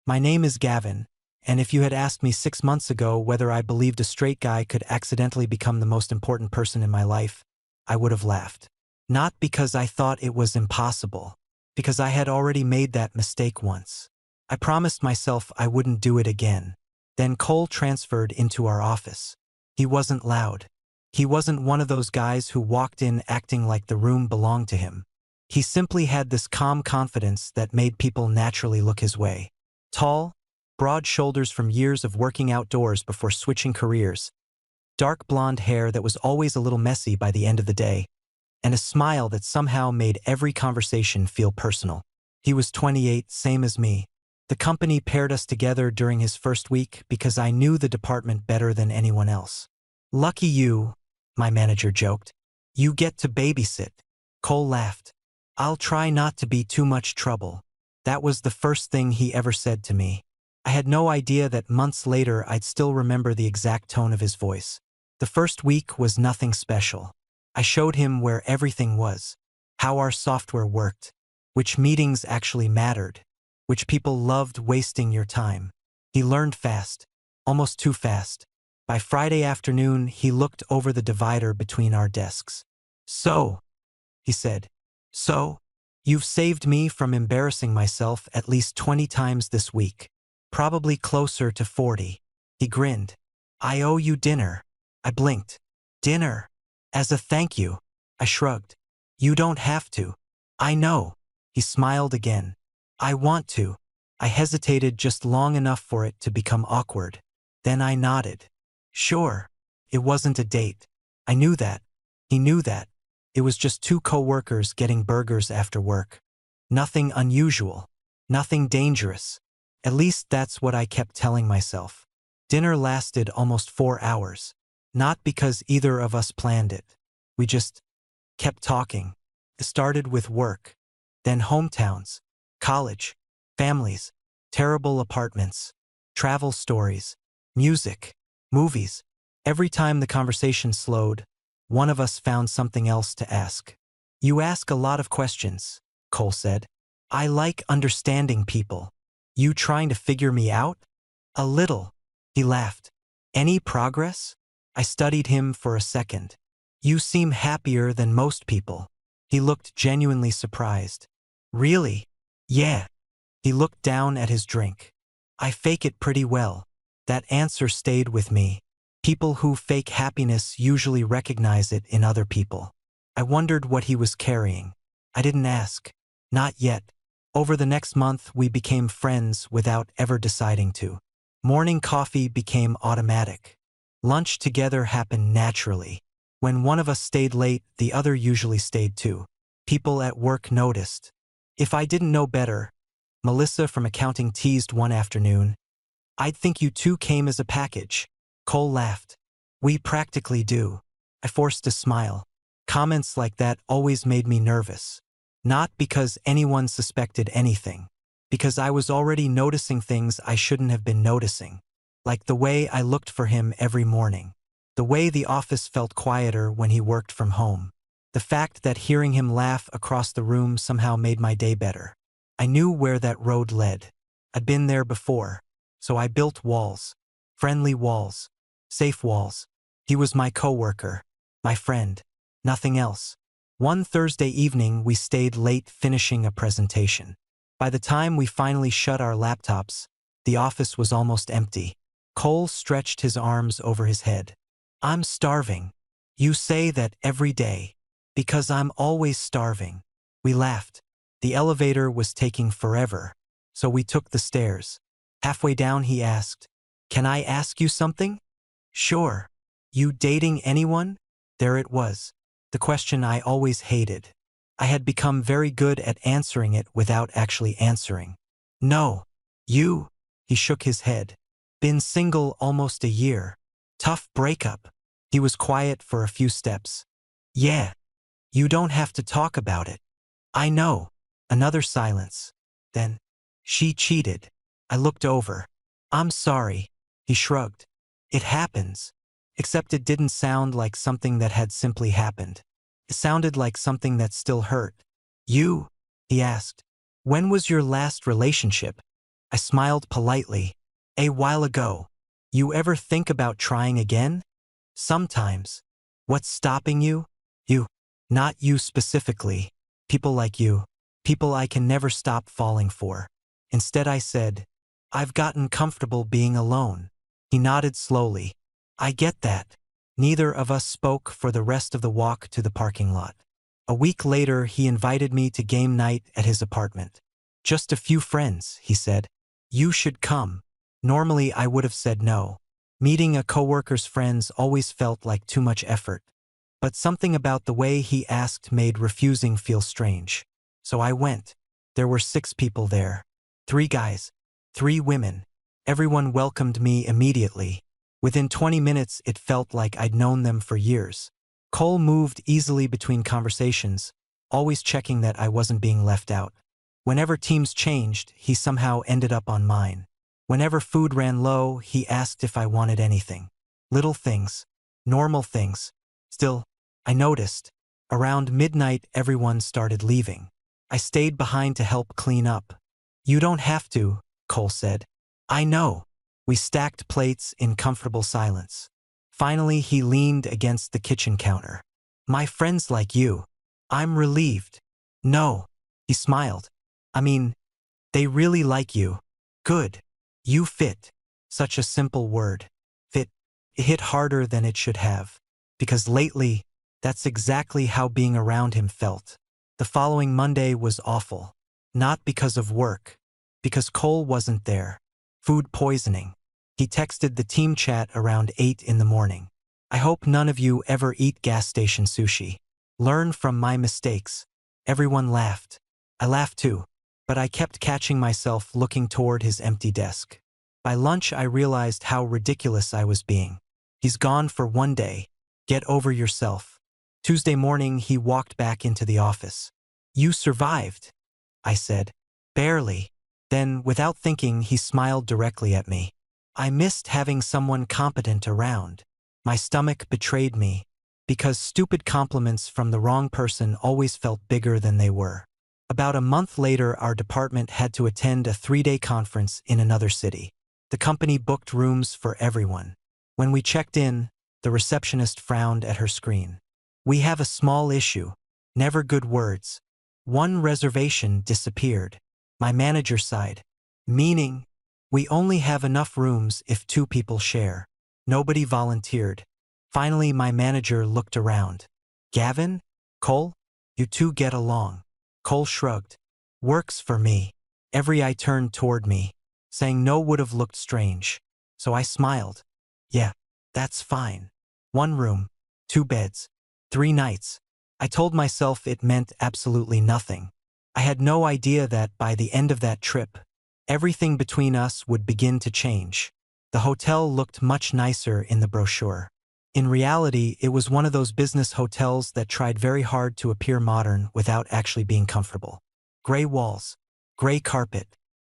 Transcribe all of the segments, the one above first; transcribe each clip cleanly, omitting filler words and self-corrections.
My name is Gavin, and if you had asked me 6 months ago whether I believed a straight guy could accidentally become the most important person in my life, I would have laughed. Not because I thought it was impossible, because I had already made that mistake once. I promised myself I wouldn't do it again. Then Cole transferred into our office. He wasn't loud. He wasn't one of those guys who walked in acting like the room belonged to him. He simply had this calm confidence that made people naturally look his way. Tall, broad shoulders from years of working outdoors before switching careers, dark blonde hair that was always a little messy by the end of the day, and a smile that somehow made every conversation feel personal. He was 28, same as me. The company paired us together during his first week because I knew the department better than anyone else. Lucky you, my manager joked. You get to babysit. Cole laughed. I'll try not to be too much trouble. That was the first thing he ever said to me. I had no idea that months later I'd still remember the exact tone of his voice. The first week was nothing special. I showed him where everything was, how our software worked, which meetings actually mattered, which people loved wasting your time. He learned fast, almost too fast. By Friday afternoon, he looked over the divider between our desks. So, he said, so, you've saved me from embarrassing myself at least 20 times this week. Probably closer to 40. He grinned. I owe you dinner. I blinked. Dinner? As a thank you. I shrugged. You don't have to. I know. He smiled again. I want to. I hesitated just long enough for it to become awkward. Then I nodded. Sure. It wasn't a date. I knew that. He knew that. It was just two coworkers getting burgers after work. Nothing unusual. Nothing dangerous. At least that's what I kept telling myself. Dinner lasted almost 4 hours. Not because either of us planned it. We just kept talking. It started with work. Then hometowns, college, families, terrible apartments, travel stories, music, movies. Every time the conversation slowed, one of us found something else to ask. You ask a lot of questions, Cole said. I like understanding people. You trying to figure me out? A little. He laughed. Any progress? I studied him for a second. You seem happier than most people. He looked genuinely surprised. Really? Yeah. He looked down at his drink. I fake it pretty well. That answer stayed with me. People who fake happiness usually recognize it in other people. I wondered what he was carrying. I didn't ask. Not yet. Over the next month, we became friends without ever deciding to. Morning coffee became automatic. Lunch together happened naturally. When one of us stayed late, the other usually stayed too. People at work noticed. If I didn't know better, Melissa from accounting teased one afternoon, I'd think you two came as a package. Cole laughed. We practically do. I forced a smile. Comments like that always made me nervous. Not because anyone suspected anything. Because I was already noticing things I shouldn't have been noticing. Like the way I looked for him every morning. The way the office felt quieter when he worked from home. The fact that hearing him laugh across the room somehow made my day better. I knew where that road led. I'd been there before. So I built walls. Friendly walls. Safe walls. He was my coworker. My friend. Nothing else. One Thursday evening, we stayed late finishing a presentation. By the time we finally shut our laptops, the office was almost empty. Cole stretched his arms over his head. I'm starving. You say that every day. Because I'm always starving. We laughed. The elevator was taking forever, so we took the stairs. Halfway down, he asked, Can I ask you something? Sure. You dating anyone? There it was. The question I always hated. I had become very good at answering it without actually answering. No. You? He shook his head. Been single almost a year. Tough breakup. He was quiet for a few steps. Yeah. You don't have to talk about it. I know. Another silence. Then, she cheated. I looked over. I'm sorry. He shrugged. It happens. Except it didn't sound like something that had simply happened. It sounded like something that still hurt. You? He asked. When was your last relationship? I smiled politely. A while ago. You ever think about trying again? Sometimes. What's stopping you? You. Not you specifically. People like you. People I can never stop falling for. Instead I said, I've gotten comfortable being alone. He nodded slowly. I get that. Neither of us spoke for the rest of the walk to the parking lot. A week later, he invited me to game night at his apartment. Just a few friends, he said. You should come. Normally, I would have said no. Meeting a coworker's friends always felt like too much effort. But something about the way he asked made refusing feel strange. So I went. There were 6 people there. 3 guys. 3 women. Everyone welcomed me immediately. Within 20 minutes, it felt like I'd known them for years. Cole moved easily between conversations, always checking that I wasn't being left out. Whenever teams changed, he somehow ended up on mine. Whenever food ran low, he asked if I wanted anything. Little things. Normal things. Still, I noticed. Around midnight, everyone started leaving. I stayed behind to help clean up. You don't have to, Cole said. I know. We stacked plates in comfortable silence. Finally, he leaned against the kitchen counter. My friends like you. I'm relieved. No. He smiled. I mean, they really like you. Good. You fit. Such a simple word. Fit. It hit harder than it should have. Because lately, that's exactly how being around him felt. The following Monday was awful. Not because of work. Because Cole wasn't there. Food poisoning. He texted the team chat around 8 in the morning. I hope none of you ever eat gas station sushi. Learn from my mistakes. Everyone laughed. I laughed too. But I kept catching myself looking toward his empty desk. By lunch, I realized how ridiculous I was being. He's gone for one day. Get over yourself. Tuesday morning, he walked back into the office. You survived, I said. Barely. Then, without thinking, he smiled directly at me. I missed having someone competent around. My stomach betrayed me, because stupid compliments from the wrong person always felt bigger than they were. About a month later, our department had to attend a 3-day conference in another city. The company booked rooms for everyone. When we checked in, the receptionist frowned at her screen. We have a small issue. Never good words. One reservation disappeared. My manager sighed. Meaning, we only have enough rooms if 2 people share. Nobody volunteered. Finally, my manager looked around. Gavin? Cole? You 2 get along. Cole shrugged. Works for me. Every eye turned toward me. Saying no would have looked strange. So I smiled. Yeah, that's fine. 1 room, 2 beds, 3 nights. I told myself it meant absolutely nothing. I had no idea that by the end of that trip, everything between us would begin to change. The hotel looked much nicer in the brochure. In reality, it was one of those business hotels that tried very hard to appear modern without actually being comfortable. Gray walls, gray carpet,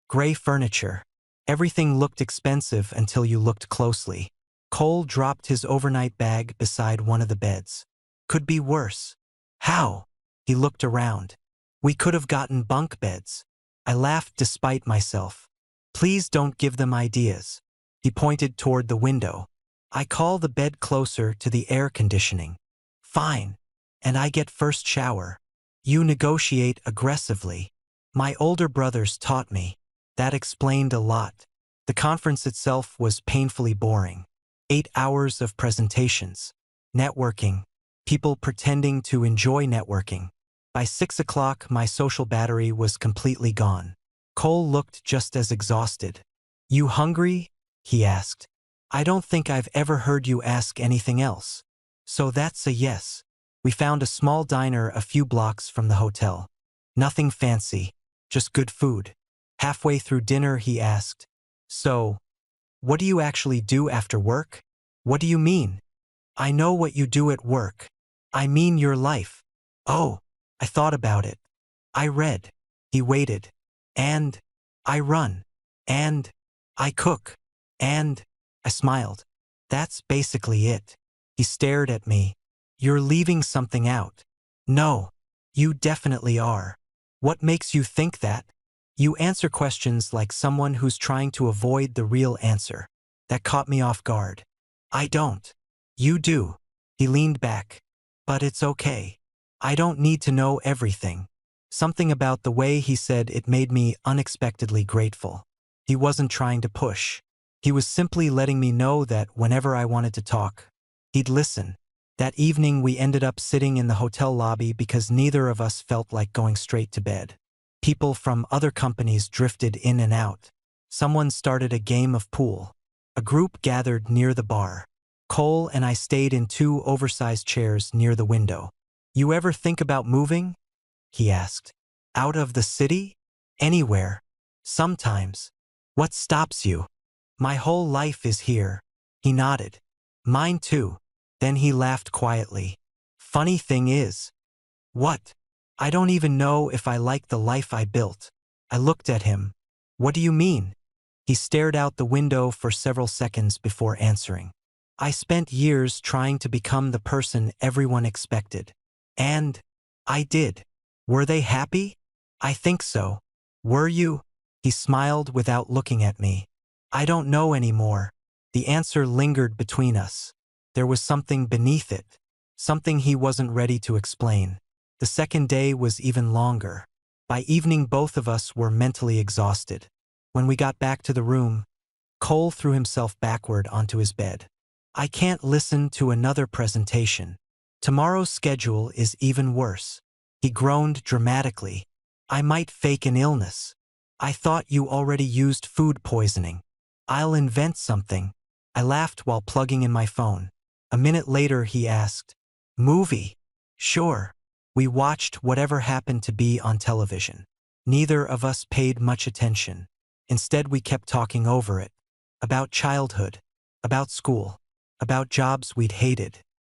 gray furniture. Everything looked expensive until you looked closely. Cole dropped his overnight bag beside one of the beds. Could be worse. How? He looked around. We could have gotten bunk beds. I laughed despite myself. Please don't give them ideas. He pointed toward the window. I call the bed closer to the air conditioning. Fine. And I get first shower. You negotiate aggressively. My older brothers taught me. That explained a lot. The conference itself was painfully boring. 8 hours of presentations. Networking. People pretending to enjoy networking. By 6 o'clock, my social battery was completely gone. Cole looked just as exhausted. You hungry? He asked. I don't think I've ever heard you ask anything else. So that's a yes. We found a small diner a few blocks from the hotel. Nothing fancy, just good food. Halfway through dinner, he asked, So, what do you actually do after work? What do you mean? I know what you do at work. I mean your life. Oh, I thought about it. I read. He waited. And I run. And I cook. And I smiled. That's basically it. He stared at me. You're leaving something out. No, you definitely are. What makes you think that? You answer questions like someone who's trying to avoid the real answer. That caught me off guard. I don't. You do. He leaned back. But it's okay. I don't need to know everything. Something about the way he said it made me unexpectedly grateful. He wasn't trying to push. He was simply letting me know that whenever I wanted to talk, he'd listen. That evening we ended up sitting in the hotel lobby because neither of us felt like going straight to bed. People from other companies drifted in and out. Someone started a game of pool. A group gathered near the bar. Cole and I stayed in two oversized chairs near the window. You ever think about moving? He asked. Out of the city? Anywhere. Sometimes. What stops you? My whole life is here. He nodded. Mine too. Then he laughed quietly. Funny thing is. What? I don't even know if I like the life I built. I looked at him. What do you mean? He stared out the window for several seconds before answering. I spent years trying to become the person everyone expected. And I did. Were they happy? I think so. Were you? He smiled without looking at me. I don't know anymore. The answer lingered between us. There was something beneath it. Something he wasn't ready to explain. The second day was even longer. By evening both of us were mentally exhausted. When we got back to the room, Cole threw himself backward onto his bed. I can't listen to another presentation. Tomorrow's schedule is even worse. He groaned dramatically. I might fake an illness. I thought you already used food poisoning. I'll invent something. I laughed while plugging in my phone. A minute later he asked, Movie? Sure. We watched whatever happened to be on television. Neither of us paid much attention. Instead we kept talking over it. About childhood. About school. About jobs we'd hated.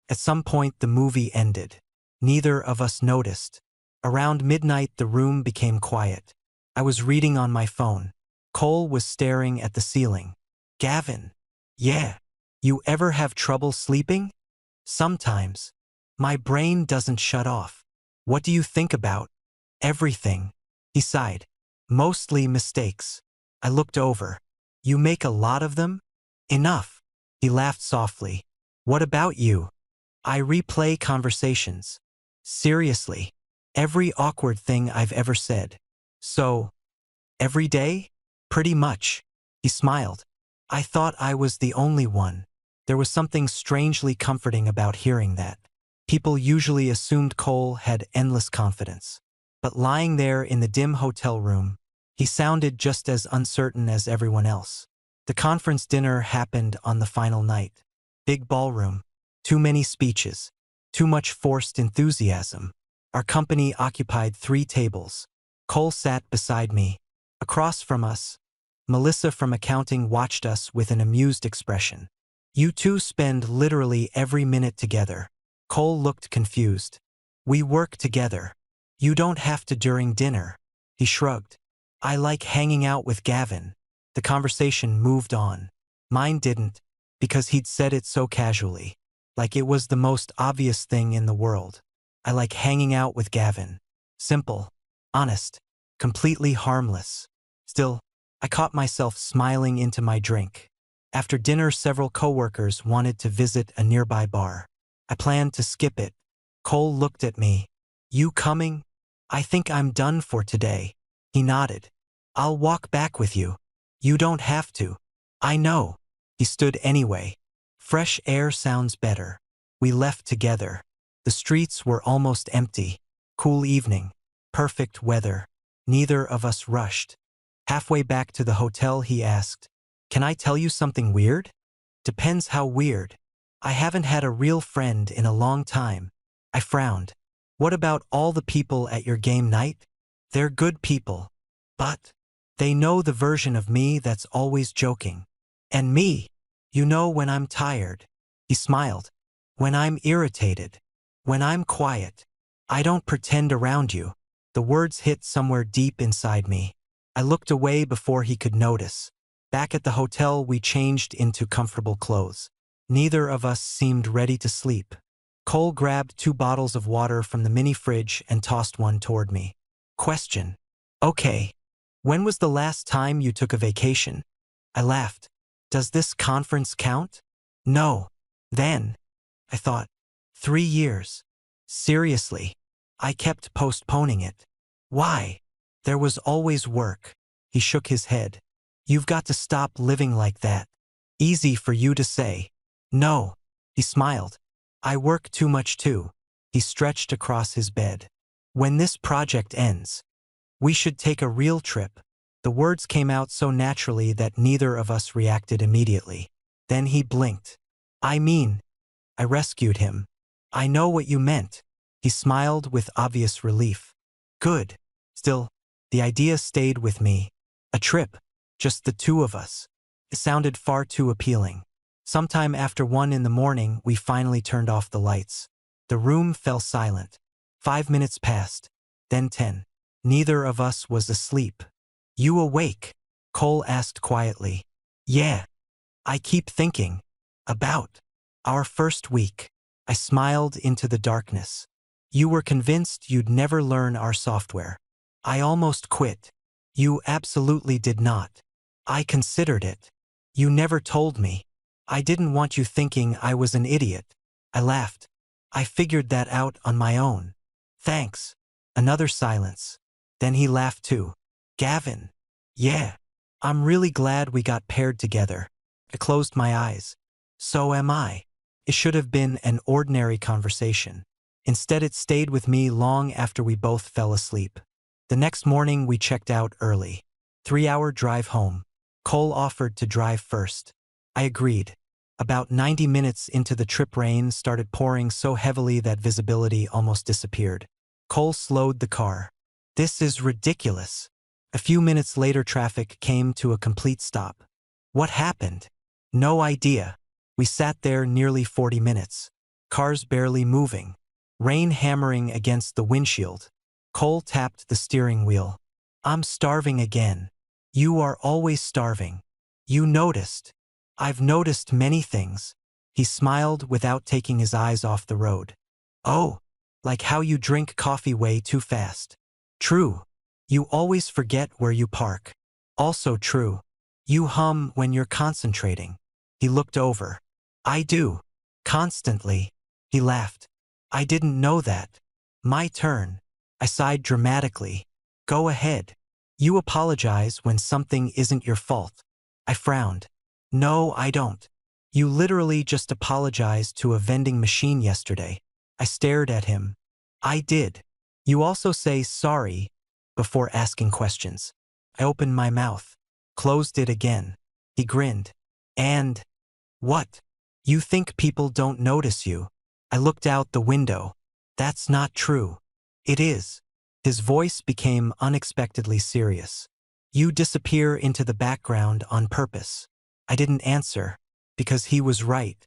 At some point the movie ended. Neither of us noticed. Around midnight the room became quiet. I was reading on my phone. Cole was staring at the ceiling. Gavin. Yeah. You ever have trouble sleeping? Sometimes. My brain doesn't shut off. What do you think about? Everything. He sighed. Mostly mistakes. I looked over. You make a lot of them? Enough. He laughed softly. What about you? I replay conversations. Seriously. Every awkward thing I've ever said. So, every day? Pretty much. He smiled. I thought I was the only one. There was something strangely comforting about hearing that. People usually assumed Cole had endless confidence. But lying there in the dim hotel room, he sounded just as uncertain as everyone else. The conference dinner happened on the final night. Big ballroom. Too many speeches. Too much forced enthusiasm. Our company occupied 3 tables. Cole sat beside me. Across from us, Melissa from accounting watched us with an amused expression. You two spend literally every minute together. Cole looked confused. We work together. You don't have to during dinner. He shrugged. I like hanging out with Gavin. The conversation moved on. Mine didn't, because he'd said it so casually. Like it was the most obvious thing in the world. I like hanging out with Gavin. Simple. Honest. Completely harmless. Still, I caught myself smiling into my drink. After dinner, several coworkers wanted to visit a nearby bar. I planned to skip it. Cole looked at me. You coming? I think I'm done for today. He nodded. I'll walk back with you. You don't have to. I know. He stood anyway. Fresh air sounds better. We left together. The streets were almost empty. Cool evening. Perfect weather. Neither of us rushed. Halfway back to the hotel he asked, Can I tell you something weird? Depends how weird. I haven't had a real friend in a long time. I frowned. What about all the people at your game night? They're good people. But they know the version of me that's always joking. And me. You know when I'm tired. He smiled. When I'm irritated. When I'm quiet. I don't pretend around you. The words hit somewhere deep inside me. I looked away before he could notice. Back at the hotel we changed into comfortable clothes. Neither of us seemed ready to sleep. Cole grabbed 2 bottles of water from the mini fridge and tossed one toward me. Question. Okay. When was the last time you took a vacation? I laughed. Does this conference count? No. Then, I thought, 3 years. Seriously. I kept postponing it. Why? There was always work. He shook his head. You've got to stop living like that. Easy for you to say. No. He smiled. I work too much too. He stretched across his bed. When this project ends, we should take a real trip. The words came out so naturally that neither of us reacted immediately. Then he blinked. I mean, I rescued him. I know what you meant. He smiled with obvious relief. Good. Still, the idea stayed with me. A trip. Just the two of us. It sounded far too appealing. Sometime after 1 in the morning, we finally turned off the lights. The room fell silent. 5 minutes passed. Then 10. Neither of us was asleep. You awake? Cole asked quietly. Yeah. I keep thinking. About. Our first week. I smiled into the darkness. You were convinced you'd never learn our software. I almost quit. You absolutely did not. I considered it. You never told me. I didn't want you thinking I was an idiot. I laughed. I figured that out on my own. Thanks. Another silence. Then he laughed too. Gavin. Yeah. I'm really glad we got paired together. I closed my eyes. So am I. It should have been an ordinary conversation. Instead, it stayed with me long after we both fell asleep. The next morning, we checked out early. 3-hour drive home. Cole offered to drive first. I agreed. About 90 minutes into the trip, rain started pouring so heavily that visibility almost disappeared. Cole slowed the car. This is ridiculous. A few minutes later, traffic came to a complete stop. What happened? No idea. We sat there nearly 40 minutes. Cars barely moving. Rain hammering against the windshield. Cole tapped the steering wheel. I'm starving again. You are always starving. You noticed. I've noticed many things. He smiled without taking his eyes off the road. Oh, like how you drink coffee way too fast. True. You always forget where you park. Also true. You hum when you're concentrating. He looked over. I do. Constantly. He laughed. I didn't know that. My turn. I sighed dramatically. Go ahead. You apologize when something isn't your fault. I frowned. No, I don't. You literally just apologized to a vending machine yesterday. I stared at him. I did. You also say sorry before asking questions. I opened my mouth. Closed it again. He grinned. And? What? You think people don't notice you? I looked out the window. That's not true. It is. His voice became unexpectedly serious. You disappear into the background on purpose. I didn't answer, because he was right,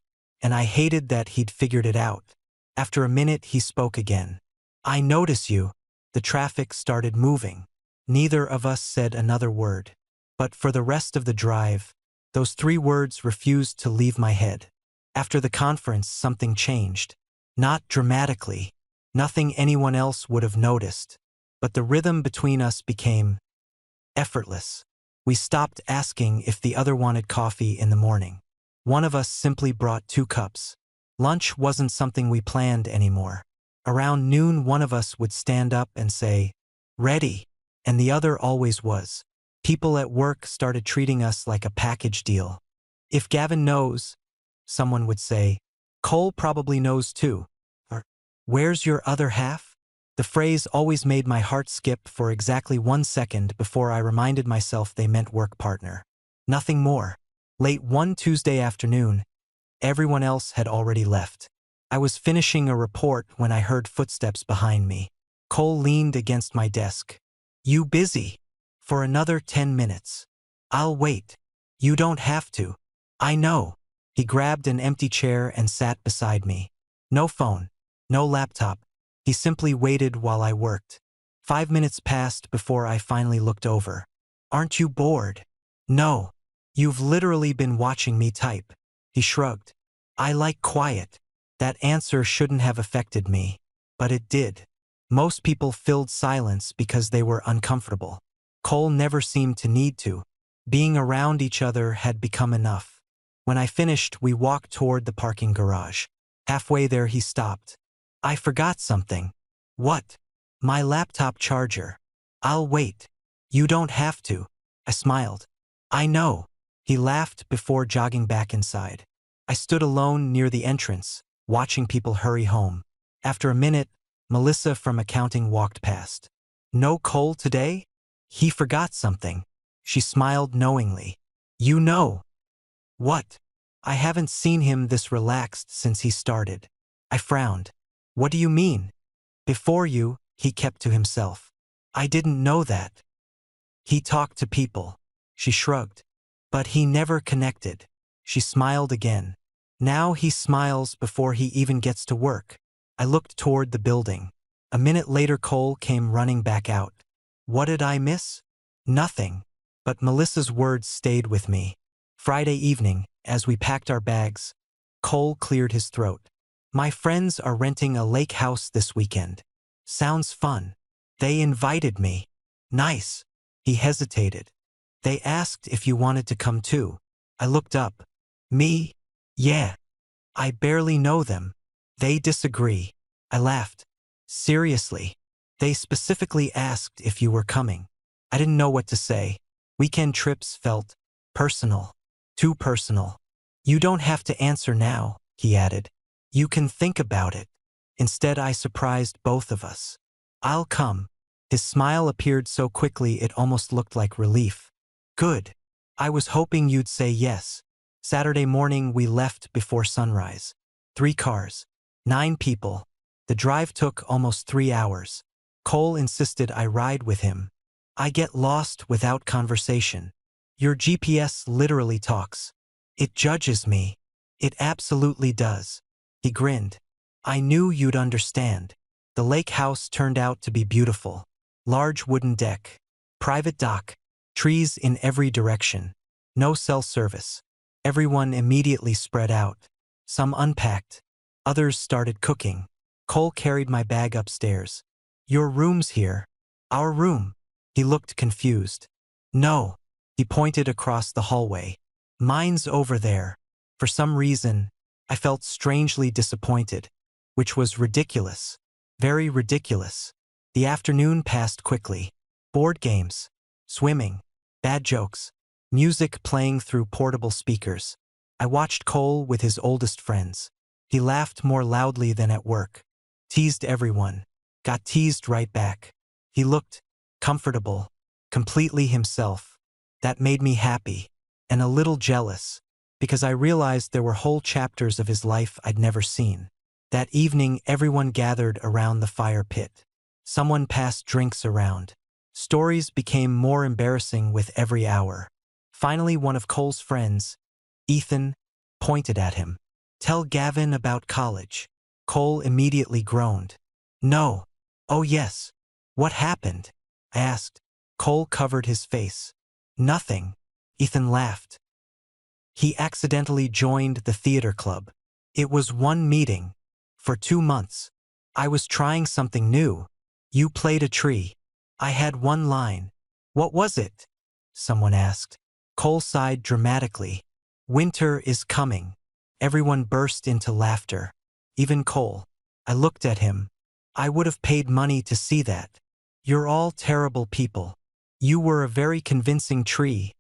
and I hated that he'd figured it out. After a minute, he spoke again. I notice you. The traffic started moving. Neither of us said another word. But for the rest of the drive, those 3 words refused to leave my head. After the conference, something changed. Not dramatically. Nothing anyone else would have noticed. But the rhythm between us became effortless. We stopped asking if the other wanted coffee in the morning. One of us simply brought 2 cups. Lunch wasn't something we planned anymore. Around noon, one of us would stand up and say, "Ready," and the other always was. People at work started treating us like a package deal. If Gavin knows, someone would say, Cole probably knows too. Or, where's your other half? The phrase always made my heart skip for exactly 1 second before I reminded myself they meant work partner. Nothing more. Late one Tuesday afternoon, everyone else had already left. I was finishing a report when I heard footsteps behind me. Cole leaned against my desk. You busy? For another 10 minutes. I'll wait. You don't have to. I know. He grabbed an empty chair and sat beside me. No phone. No laptop. He simply waited while I worked. 5 minutes passed before I finally looked over. Aren't you bored? No. You've literally been watching me type. He shrugged. I like quiet. That answer shouldn't have affected me. But it did. Most people filled silence because they were uncomfortable. Cole never seemed to need to. Being around each other had become enough. When I finished, we walked toward the parking garage. Halfway there, he stopped. I forgot something. What? My laptop charger. I'll wait. You don't have to. I smiled. I know. He laughed before jogging back inside. I stood alone near the entrance, watching people hurry home. After a minute, Melissa from accounting walked past. No Cole today? He forgot something. She smiled knowingly. You know. What? I haven't seen him this relaxed since he started. I frowned. What do you mean? Before you, he kept to himself. I didn't know that. He talked to people. She shrugged. But he never connected. She smiled again. Now he smiles before he even gets to work. I looked toward the building. A minute later, Cole came running back out. What did I miss? Nothing. But Melissa's words stayed with me. Friday evening, as we packed our bags, Cole cleared his throat. My friends are renting a lake house this weekend. Sounds fun. They invited me. Nice. He hesitated. They asked if you wanted to come too. I looked up. Me? Yeah. I barely know them. They disagree. I laughed. Seriously. They specifically asked if you were coming. I didn't know what to say. Weekend trips felt personal. Too personal. You don't have to answer now, he added. You can think about it. Instead, I surprised both of us. I'll come. His smile appeared so quickly it almost looked like relief. Good. I was hoping you'd say yes. Saturday morning, we left before sunrise. 3 cars. 9 people. The drive took almost 3 hours. Cole insisted I ride with him. I get lost without conversation. Your GPS literally talks. It judges me. It absolutely does. He grinned. I knew you'd understand. The lake house turned out to be beautiful. Large wooden deck. Private dock. Trees in every direction. No cell service. Everyone immediately spread out. Some unpacked. Others started cooking. Cole carried my bag upstairs. Your room's here. Our room. He looked confused. No. He pointed across the hallway. Mine's over there. For some reason, I felt strangely disappointed, which was ridiculous. Very ridiculous. The afternoon passed quickly. Board games. Swimming. Bad jokes. Music playing through portable speakers. I watched Cole with his oldest friends. He laughed more loudly than at work. Teased everyone. Got teased right back. He looked comfortable. Completely himself. That made me happy. And a little jealous. Because I realized there were whole chapters of his life I'd never seen. That evening, everyone gathered around the fire pit. Someone passed drinks around. Stories became more embarrassing with every hour. Finally, one of Cole's friends, Ethan, pointed at him. Tell Gavin about college. Cole immediately groaned. No. Oh yes. What happened? I asked. Cole covered his face. Nothing. Ethan laughed. He accidentally joined the theater club. It was one meeting. For 2 months. I was trying something new. You played a tree. I had one line. What was it? Someone asked. Cole sighed dramatically. Winter is coming. Everyone burst into laughter. Even Cole. I looked at him. I would have paid money to see that. You're all terrible people. You were a very convincing tree,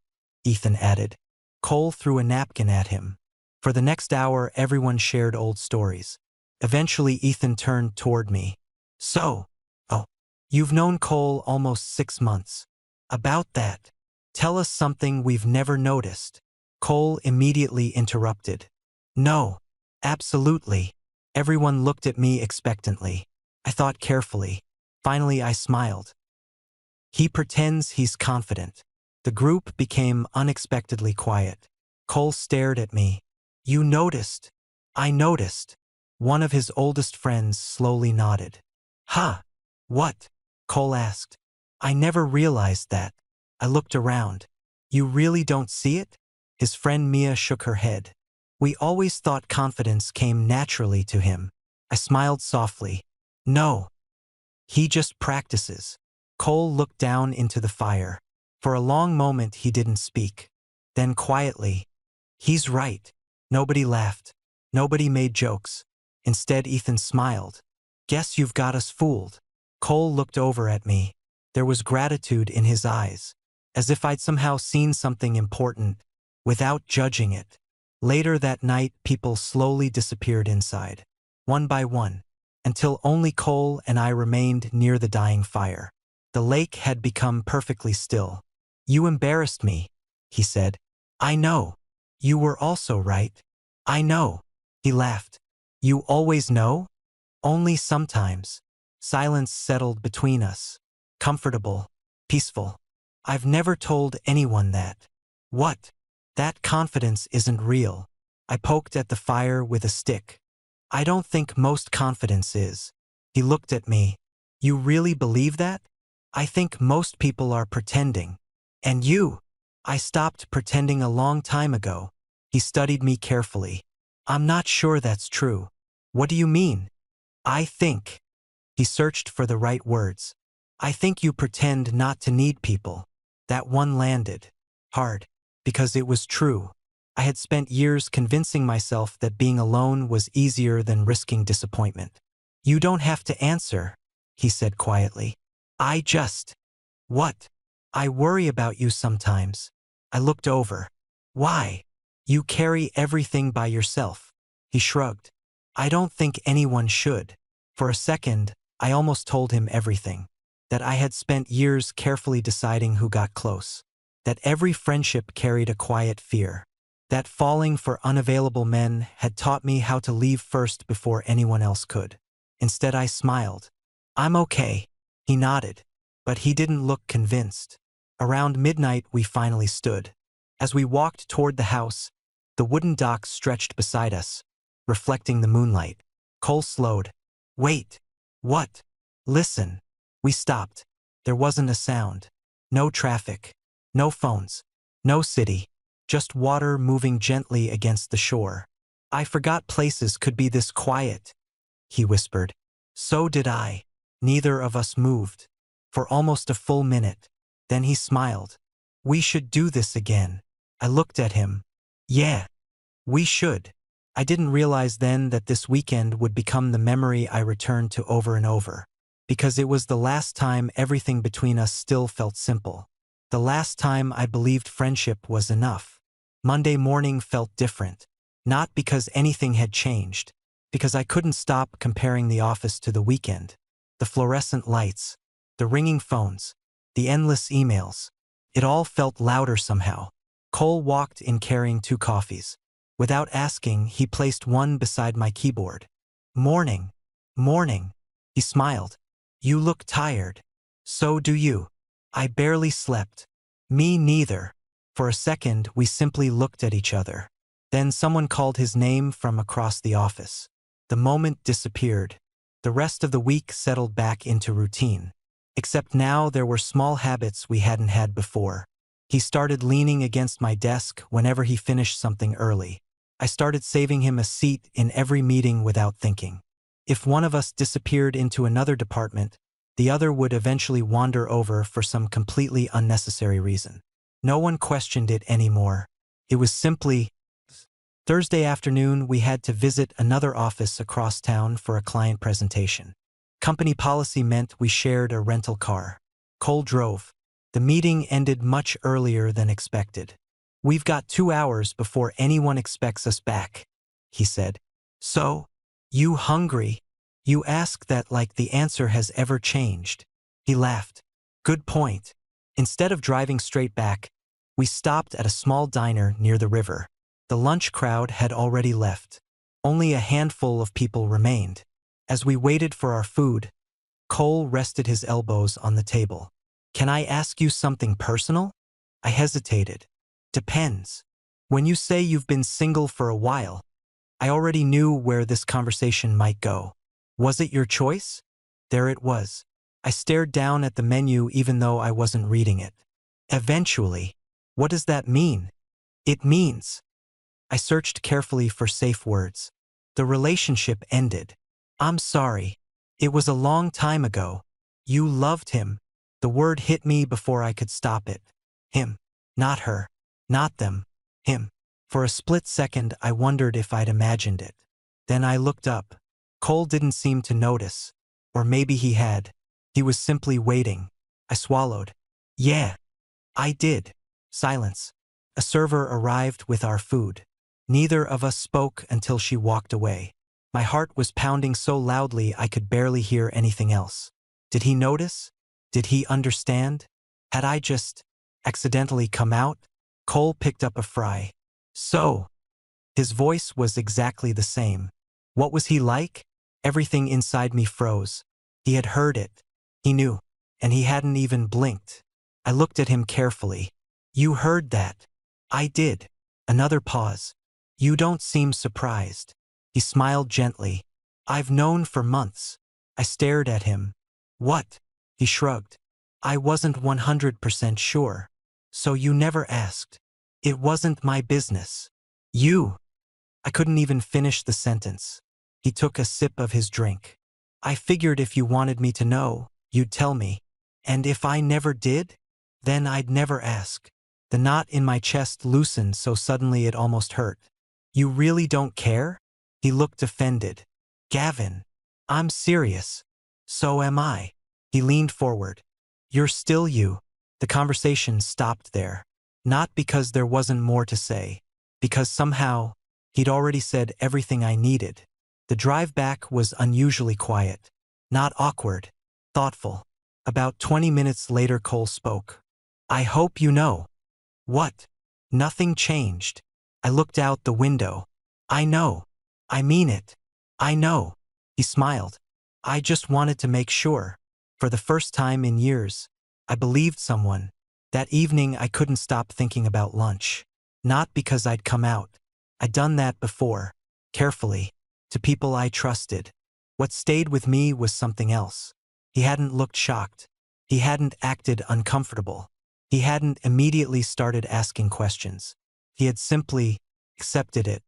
Ethan added. Cole threw a napkin at him. For the next hour, everyone shared old stories. Eventually, Ethan turned toward me. So, you've known Cole almost 6 months. About that. Tell us something we've never noticed. Cole immediately interrupted. No. Absolutely. Everyone looked at me expectantly. I thought carefully. Finally, I smiled. He pretends he's confident. The group became unexpectedly quiet. Cole stared at me. You noticed. I noticed. One of his oldest friends slowly nodded. Huh. What? Cole asked. I never realized that. I looked around. You really don't see it? His friend Mia shook her head. We always thought confidence came naturally to him. I smiled softly. No. He just practices. Cole looked down into the fire. For a long moment he didn't speak. Then quietly, "He's right." Nobody laughed. Nobody made jokes. Instead, Ethan smiled. "Guess you've got us fooled." Cole looked over at me. There was gratitude in his eyes, as if I'd somehow seen something important, without judging it. Later that night, people slowly disappeared inside, one by one, until only Cole and I remained near the dying fire. The lake had become perfectly still. "You embarrassed me," he said. "I know. You were also right." "I know." He laughed. "You always know?" "Only sometimes." Silence settled between us. Comfortable. Peaceful. "I've never told anyone that." "What?" "That confidence isn't real." I poked at the fire with a stick. "I don't think most confidence is." He looked at me. "You really believe that?" "I think most people are pretending." "And you?" "I stopped pretending a long time ago." He studied me carefully. "I'm not sure that's true." "What do you mean?" "I think." He searched for the right words. "I think you pretend not to need people." That one landed hard, because it was true. I had spent years convincing myself that being alone was easier than risking disappointment. "You don't have to answer," he said quietly. "I just—" "What?" "I worry about you sometimes." I looked over. "Why?" "You carry everything by yourself." He shrugged. "I don't think anyone should." For a second, I almost told him everything. That I had spent years carefully deciding who got close. That every friendship carried a quiet fear. That falling for unavailable men had taught me how to leave first before anyone else could. Instead, I smiled. "I'm okay." He nodded, but he didn't look convinced. Around midnight, we finally stood. As we walked toward the house, the wooden dock stretched beside us, reflecting the moonlight. Cole slowed. "Wait." "What?" "Listen." We stopped. There wasn't a sound. No traffic. No phones. No city. Just water moving gently against the shore. "I forgot places could be this quiet," he whispered. So did I. Neither of us moved. For almost a full minute. Then he smiled. "We should do this again." I looked at him. "Yeah, we should." I didn't realize then that this weekend would become the memory I returned to over and over. Because it was the last time everything between us still felt simple. The last time I believed friendship was enough. Monday morning felt different. Not because anything had changed. Because I couldn't stop comparing the office to the weekend. The fluorescent lights. The ringing phones. The endless emails. It all felt louder somehow. Cole walked in carrying 2 coffees. Without asking, he placed one beside my keyboard. "Morning." "Morning." He smiled. "You look tired." "So do you." I barely slept. "Me neither." For a second, we simply looked at each other. Then someone called his name from across the office. The moment disappeared. The rest of the week settled back into routine. Except now there were small habits we hadn't had before. He started leaning against my desk whenever he finished something early. I started saving him a seat in every meeting without thinking. If one of us disappeared into another department, the other would eventually wander over for some completely unnecessary reason. No one questioned it anymore. It was simply Thursday afternoon, we had to visit another office across town for a client presentation. Company policy meant we shared a rental car. Cole drove. The meeting ended much earlier than expected. "We've got 2 hours before anyone expects us back," he said. "So? You hungry?" "You ask that like the answer has ever changed." He laughed. "Good point." Instead of driving straight back, we stopped at a small diner near the river. The lunch crowd had already left. Only a handful of people remained. As we waited for our food, Cole rested his elbows on the table. "Can I ask you something personal?" I hesitated. "Depends." "When you say you've been single for a while," I already knew where this conversation might go. "Was it your choice?" There it was. I stared down at the menu even though I wasn't reading it. "Eventually." "What does that mean?" "It means—" I searched carefully for safe words. "The relationship ended." "I'm sorry. It was a long time ago." "You loved him." The word hit me before I could stop it. Him. Not her. Not them. Him. For a split second, I wondered if I'd imagined it. Then I looked up. Cole didn't seem to notice. Or maybe he had. He was simply waiting. I swallowed. Yeah. I did. Silence. A server arrived with our food. Neither of us spoke until she walked away. My heart was pounding so loudly I could barely hear anything else. Did he notice? Did he understand? Had I just accidentally come out? Cole picked up a fry. So, his voice was exactly the same. What was he like? Everything inside me froze. He had heard it. He knew. And he hadn't even blinked. I looked at him carefully. You heard that. I did. Another pause. You don't seem surprised. He smiled gently. I've known for months. I stared at him. What? He shrugged. I wasn't 100% sure. So you never asked. It wasn't my business. You. I couldn't even finish the sentence. He took a sip of his drink. I figured if you wanted me to know, you'd tell me. And if I never did, then I'd never ask. The knot in my chest loosened so suddenly it almost hurt. You really don't care? He looked offended. Gavin. I'm serious. So am I. He leaned forward. You're still you. The conversation stopped there. Not because there wasn't more to say. Because somehow, he'd already said everything I needed. The drive back was unusually quiet. Not awkward. Thoughtful. About 20 minutes later Cole spoke. I hope you know. What? Nothing changed. I looked out the window. I know. I mean it. I know. He smiled. I just wanted to make sure. For the first time in years, I believed someone. That evening I couldn't stop thinking about lunch. Not because I'd come out. I'd done that before. Carefully. To people I trusted. What stayed with me was something else. He hadn't looked shocked. He hadn't acted uncomfortable. He hadn't immediately started asking questions. He had simply accepted it,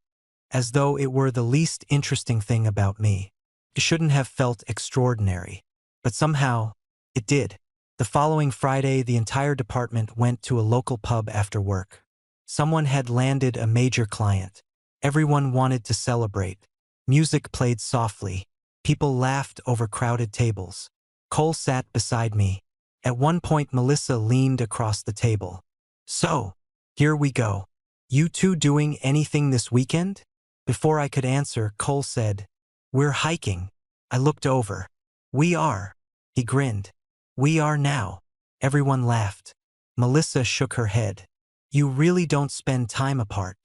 as though it were the least interesting thing about me. It shouldn't have felt extraordinary. But somehow, it did. The following Friday, the entire department went to a local pub after work. Someone had landed a major client. Everyone wanted to celebrate. Music played softly. People laughed over crowded tables. Cole sat beside me. At one point Melissa leaned across the table. So, here we go. You two doing anything this weekend? Before I could answer, Cole said, We're hiking. I looked over. We are. He grinned. We are now. Everyone laughed. Melissa shook her head. You really don't spend time apart.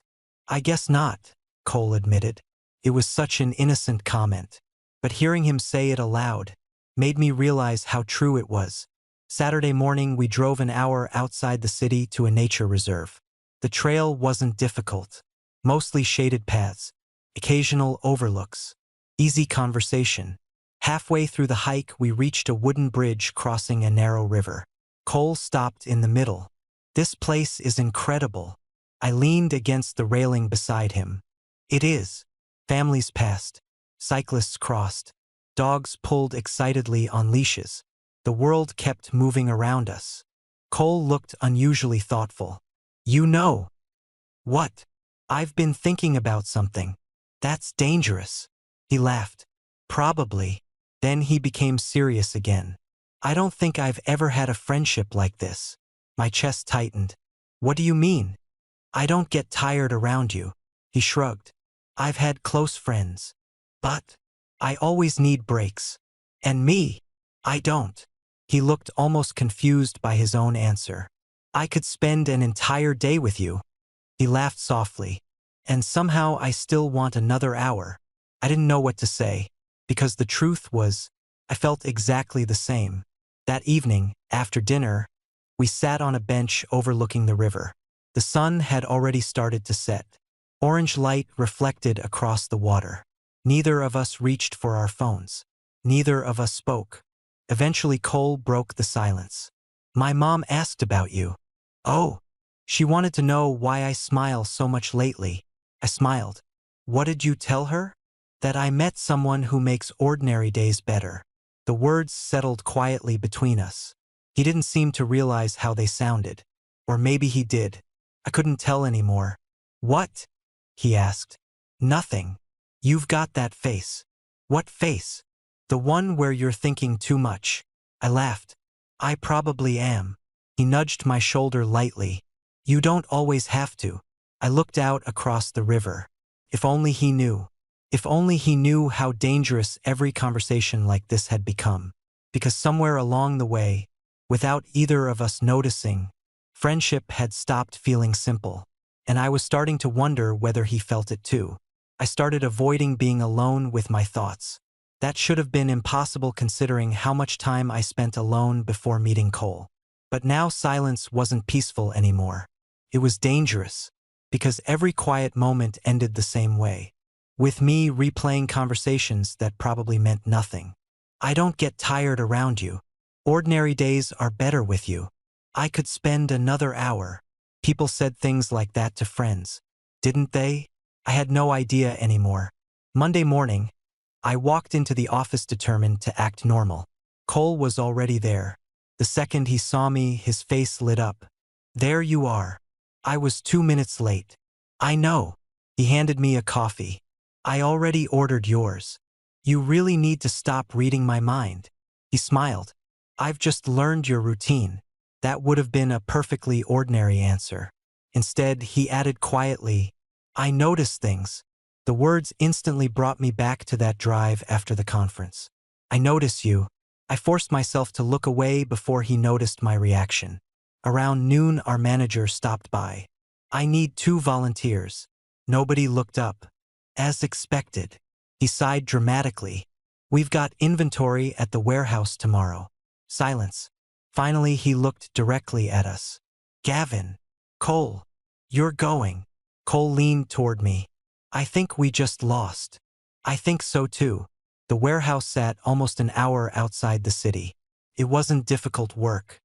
I guess not, Cole admitted. It was such an innocent comment. But hearing him say it aloud made me realize how true it was. Saturday morning, we drove an hour outside the city to a nature reserve. The trail wasn't difficult. Mostly shaded paths. Occasional overlooks. Easy conversation. Halfway through the hike, we reached a wooden bridge crossing a narrow river. Cole stopped in the middle. This place is incredible. I leaned against the railing beside him. It is. Families passed. Cyclists crossed. Dogs pulled excitedly on leashes. The world kept moving around us. Cole looked unusually thoughtful. You know. What? I've been thinking about something. That's dangerous. He laughed. Probably. Then he became serious again. I don't think I've ever had a friendship like this. My chest tightened. What do you mean? I don't get tired around you. He shrugged. I've had close friends. But I always need breaks. And me, I don't. He looked almost confused by his own answer. I could spend an entire day with you. He laughed softly. And somehow I still want another hour. I didn't know what to say, because the truth was, I felt exactly the same. That evening, after dinner, we sat on a bench overlooking the river. The sun had already started to set. Orange light reflected across the water. Neither of us reached for our phones. Neither of us spoke. Eventually Cole broke the silence. My mom asked about you. Oh. She wanted to know why I smile so much lately. I smiled. What did you tell her? That I met someone who makes ordinary days better. The words settled quietly between us. He didn't seem to realize how they sounded. Or maybe he did. I couldn't tell anymore. What? He asked. Nothing. You've got that face. What face? The one where you're thinking too much. I laughed. I probably am. He nudged my shoulder lightly. You don't always have to. I looked out across the river. If only he knew. If only he knew how dangerous every conversation like this had become. Because somewhere along the way, without either of us noticing, friendship had stopped feeling simple. And I was starting to wonder whether he felt it too. I started avoiding being alone with my thoughts. That should have been impossible considering how much time I spent alone before meeting Cole. But now silence wasn't peaceful anymore. It was dangerous, because every quiet moment ended the same way, with me replaying conversations that probably meant nothing. I don't get tired around you. Ordinary days are better with you. I could spend another hour. People said things like that to friends, didn't they? I had no idea anymore. Monday morning, I walked into the office determined to act normal. Cole was already there. The second he saw me, his face lit up. There you are. I was 2 minutes late. I know. He handed me a coffee. I already ordered yours. You really need to stop reading my mind. He smiled. I've just learned your routine. That would have been a perfectly ordinary answer. Instead, he added quietly, I notice things. The words instantly brought me back to that drive after the conference. I notice you. I forced myself to look away before he noticed my reaction. Around noon, our manager stopped by. I need 2 volunteers. Nobody looked up. As expected. He sighed dramatically. We've got inventory at the warehouse tomorrow. Silence. Finally, he looked directly at us. Gavin. Cole. You're going. Cole leaned toward me. I think we just lost. I think so too. The warehouse sat almost an hour outside the city. It wasn't difficult work.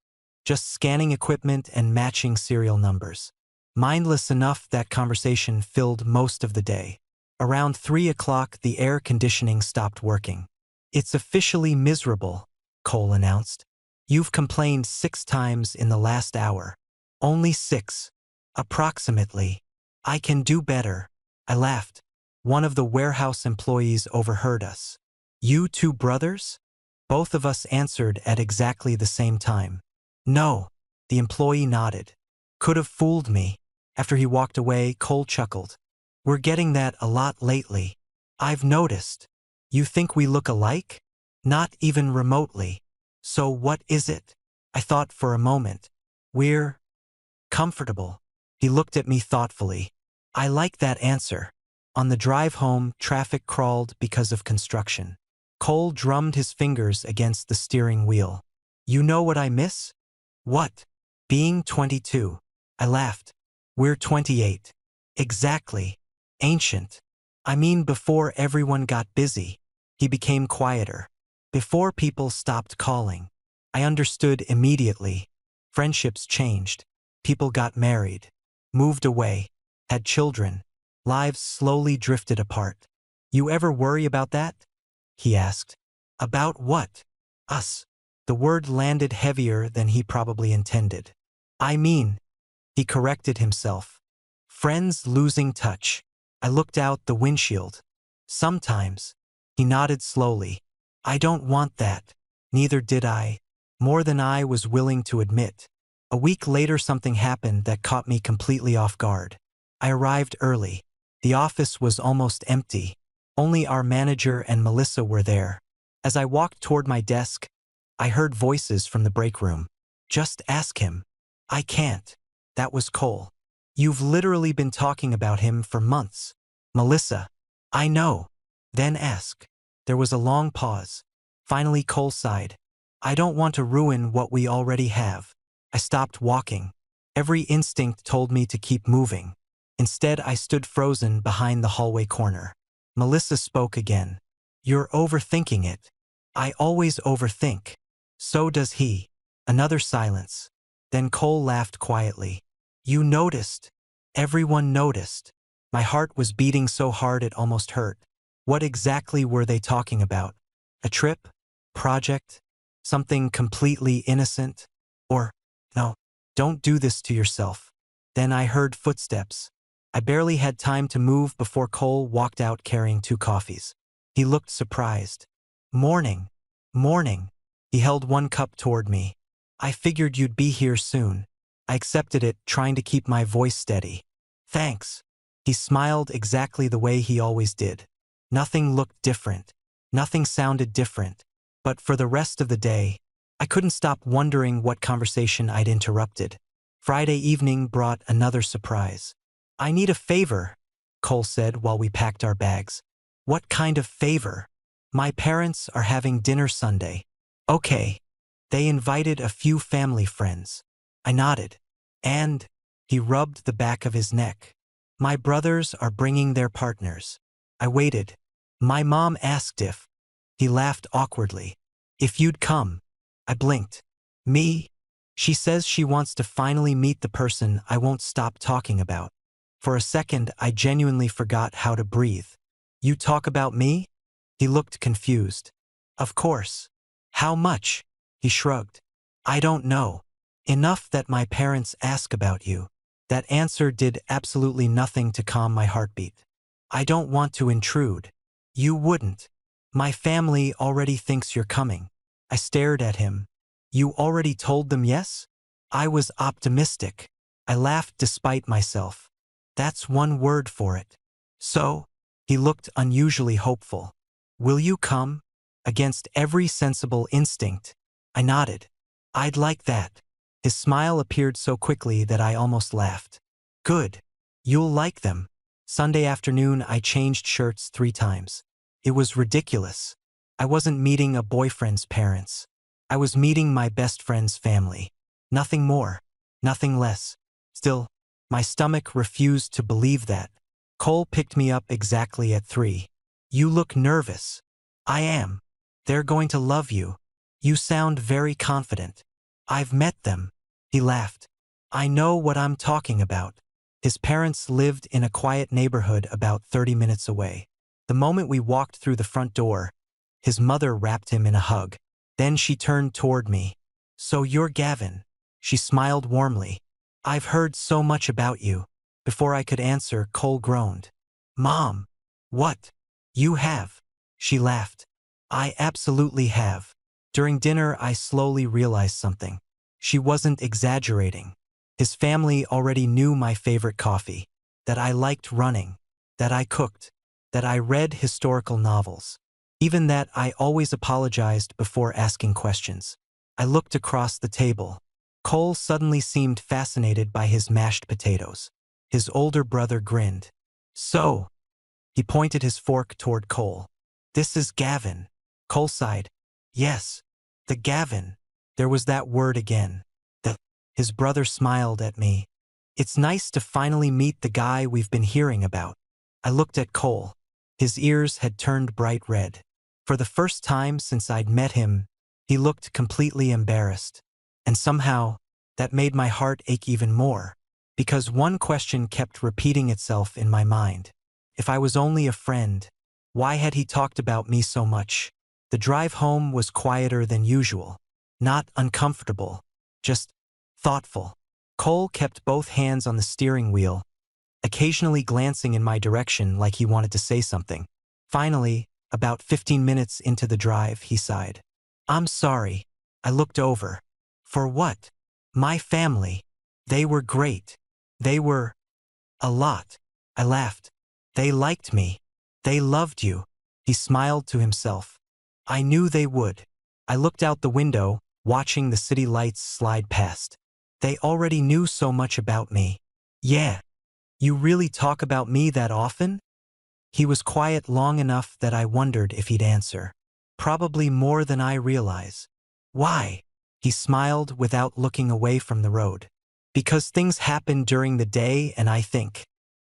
Just scanning equipment and matching serial numbers. Mindless enough that conversation filled most of the day. Around 3 o'clock, the air conditioning stopped working. It's officially miserable, Cole announced. You've complained 6 times in the last hour. Only 6. Approximately. I can do better. I laughed. One of the warehouse employees overheard us. You 2 brothers? Both of us answered at exactly the same time. No. The employee nodded. Could have fooled me. After he walked away, Cole chuckled. We're getting that a lot lately. I've noticed. You think we look alike? Not even remotely. So what is it? I thought for a moment. We're comfortable. He looked at me thoughtfully. I like that answer. On the drive home, traffic crawled because of construction. Cole drummed his fingers against the steering wheel. You know what I miss? What? Being 22. I laughed. We're 28. Exactly. Ancient. I mean before everyone got busy. He became quieter. Before people stopped calling. I understood immediately. Friendships changed. People got married. Moved away. Had children. Lives slowly drifted apart. You ever worry about that? He asked. About what? Us. The word landed heavier than he probably intended. I mean, he corrected himself. Friends losing touch. I looked out the windshield. Sometimes. He nodded slowly. I don't want that. Neither did I. More than I was willing to admit. A week later something happened that caught me completely off guard. I arrived early. The office was almost empty. Only our manager and Melissa were there. As I walked toward my desk, I heard voices from the break room. Just ask him. I can't. That was Cole. You've literally been talking about him for months. Melissa. I know. Then ask. There was a long pause. Finally Cole sighed. I don't want to ruin what we already have. I stopped walking. Every instinct told me to keep moving. Instead, I stood frozen behind the hallway corner. Melissa spoke again. You're overthinking it. I always overthink. So does he. Another silence. Then Cole laughed quietly. You noticed. Everyone noticed. My heart was beating so hard it almost hurt. What exactly were they talking about? A trip? Project? Something completely innocent? Or, no, Don't do this to yourself. Then I heard footsteps. I barely had time to move before Cole walked out carrying 2 coffees. He looked surprised. Morning. Morning. He held 1 cup toward me. I figured you'd be here soon. I accepted it, trying to keep my voice steady. Thanks. He smiled exactly the way he always did. Nothing looked different. Nothing sounded different. But for the rest of the day, I couldn't stop wondering what conversation I'd interrupted. Friday evening brought another surprise. I need a favor, Cole said while we packed our bags. What kind of favor? My parents are having dinner Sunday. Okay. They invited a few family friends. I nodded. And he rubbed the back of his neck. My brothers are bringing their partners. I waited. My mom asked if. He laughed awkwardly. If you'd come. I blinked. Me? She says she wants to finally meet the person I won't stop talking about. For a second, I genuinely forgot how to breathe. You talk about me? He looked confused. Of course. How much? He shrugged. I don't know. Enough that my parents ask about you. That answer did absolutely nothing to calm my heartbeat. I don't want to intrude. You wouldn't. My family already thinks you're coming. I stared at him. You already told them yes? I was optimistic. I laughed despite myself. That's one word for it. So? He looked unusually hopeful. Will you come? Against every sensible instinct. I nodded. I'd like that. His smile appeared so quickly that I almost laughed. Good. You'll like them. Sunday afternoon I changed shirts 3 times. It was ridiculous. I wasn't meeting a boyfriend's parents. I was meeting my best friend's family. Nothing more. Nothing less. Still, my stomach refused to believe that. Cole picked me up exactly at 3. You look nervous. I am. They're going to love you. You sound very confident. I've met them. He laughed. I know what I'm talking about. His parents lived in a quiet neighborhood about 30 minutes away. The moment we walked through the front door, his mother wrapped him in a hug. Then she turned toward me. So you're Gavin. She smiled warmly. I've heard so much about you. Before I could answer, Cole groaned. Mom. What? You have. She laughed. I absolutely have. During dinner, I slowly realized something. She wasn't exaggerating. His family already knew my favorite coffee, that I liked running, that I cooked, that I read historical novels, even that I always apologized before asking questions. I looked across the table. Cole suddenly seemed fascinated by his mashed potatoes. His older brother grinned. So, he pointed his fork toward Cole. This is Gavin. Cole sighed. Yes, the Gavin. There was that word again. His brother smiled at me. It's nice to finally meet the guy we've been hearing about. I looked at Cole. His ears had turned bright red. For the first time since I'd met him, he looked completely embarrassed. And somehow, that made my heart ache even more, because one question kept repeating itself in my mind. If I was only a friend, why had he talked about me so much? The drive home was quieter than usual. Not uncomfortable, just thoughtful. Cole kept both hands on the steering wheel, occasionally glancing in my direction like he wanted to say something. Finally, about 15 minutes into the drive, he sighed. I'm sorry. I looked over. For what? My family. They were great. They were a lot. I laughed. They liked me. They loved you. He smiled to himself. I knew they would. I looked out the window, watching the city lights slide past. They already knew so much about me. Yeah. You really talk about me that often? He was quiet long enough that I wondered if he'd answer. Probably more than I realize. Why? He smiled without looking away from the road. Because things happen during the day and I think.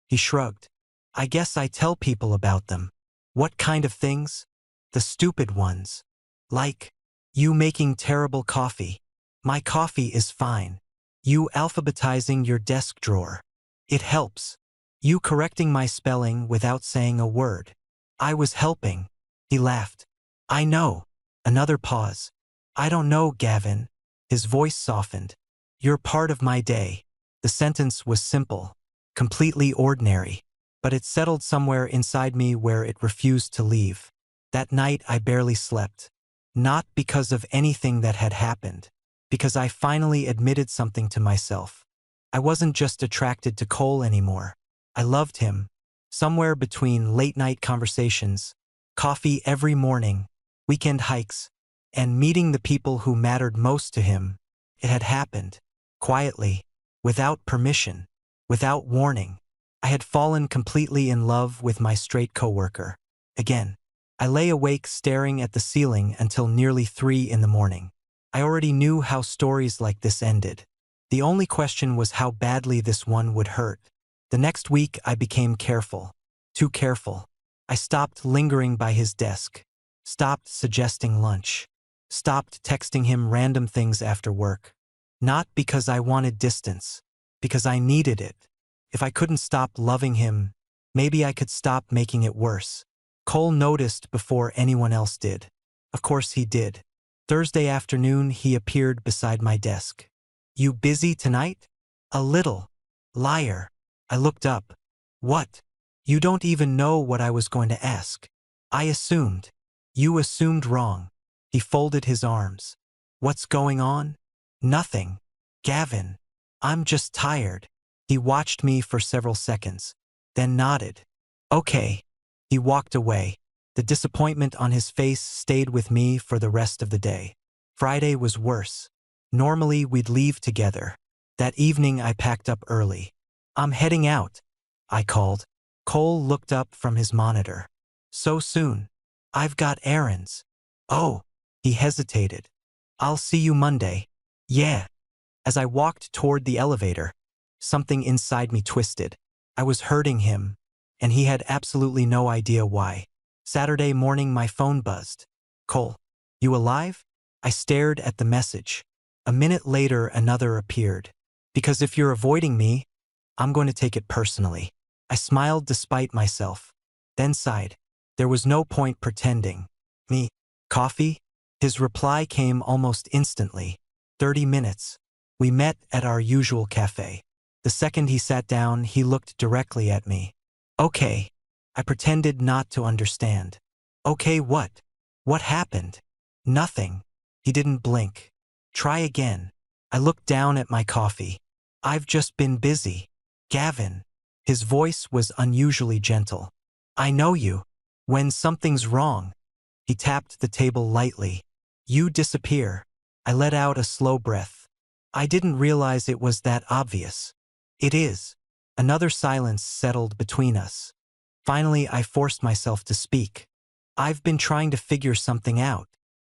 He shrugged. I guess I tell people about them. What kind of things? The stupid ones. Like, you making terrible coffee. My coffee is fine. You alphabetizing your desk drawer. It helps. You correcting my spelling without saying a word. I was helping. He laughed. I know. Another pause. I don't know, Gavin. His voice softened. You're part of my day. The sentence was simple, completely ordinary, but it settled somewhere inside me where it refused to leave. That night I barely slept. Not because of anything that had happened, because I finally admitted something to myself. I wasn't just attracted to Cole anymore. I loved him. Somewhere between late-night conversations, coffee every morning, weekend hikes, and meeting the people who mattered most to him, it had happened. Quietly, without permission, without warning. I had fallen completely in love with my straight coworker. Again, I lay awake staring at the ceiling until nearly 3 in the morning. I already knew how stories like this ended. The only question was how badly this one would hurt. The next week I became careful. Too careful. I stopped lingering by his desk. Stopped suggesting lunch. Stopped texting him random things after work. Not because I wanted distance, because I needed it. If I couldn't stop loving him, maybe I could stop making it worse. Cole noticed before anyone else did. Of course he did. Thursday afternoon he appeared beside my desk. "You busy tonight?" "A little." "Liar." I looked up. "What?" "You don't even know what I was going to ask." "I assumed." "You assumed wrong." He folded his arms. "What's going on?" "Nothing. Gavin. I'm just tired." He watched me for several seconds, then nodded. "Okay." He walked away. The disappointment on his face stayed with me for the rest of the day. Friday was worse. Normally we'd leave together. That evening I packed up early. "I'm heading out," I called. Cole looked up from his monitor. "So soon?" "I've got errands." "Oh." He hesitated. "I'll see you Monday." "Yeah." As I walked toward the elevator, something inside me twisted. I was hurting him, and he had absolutely no idea why. Saturday morning my phone buzzed. "Cole, you alive?" I stared at the message. A minute later another appeared. "Because if you're avoiding me, I'm going to take it personally." I smiled despite myself, then sighed. There was no point pretending. "Me? Coffee?" His reply came almost instantly. 30 minutes. We met at our usual cafe. The second he sat down, he looked directly at me. "Okay." I pretended not to understand. "Okay what?" "What happened?" "Nothing." He didn't blink. "Try again." I looked down at my coffee. "I've just been busy." "Gavin." His voice was unusually gentle. "I know you. When something's wrong." He tapped the table lightly. "You disappear." I let out a slow breath. I didn't realize it was that obvious. "It is." Another silence settled between us. Finally, I forced myself to speak. "I've been trying to figure something out."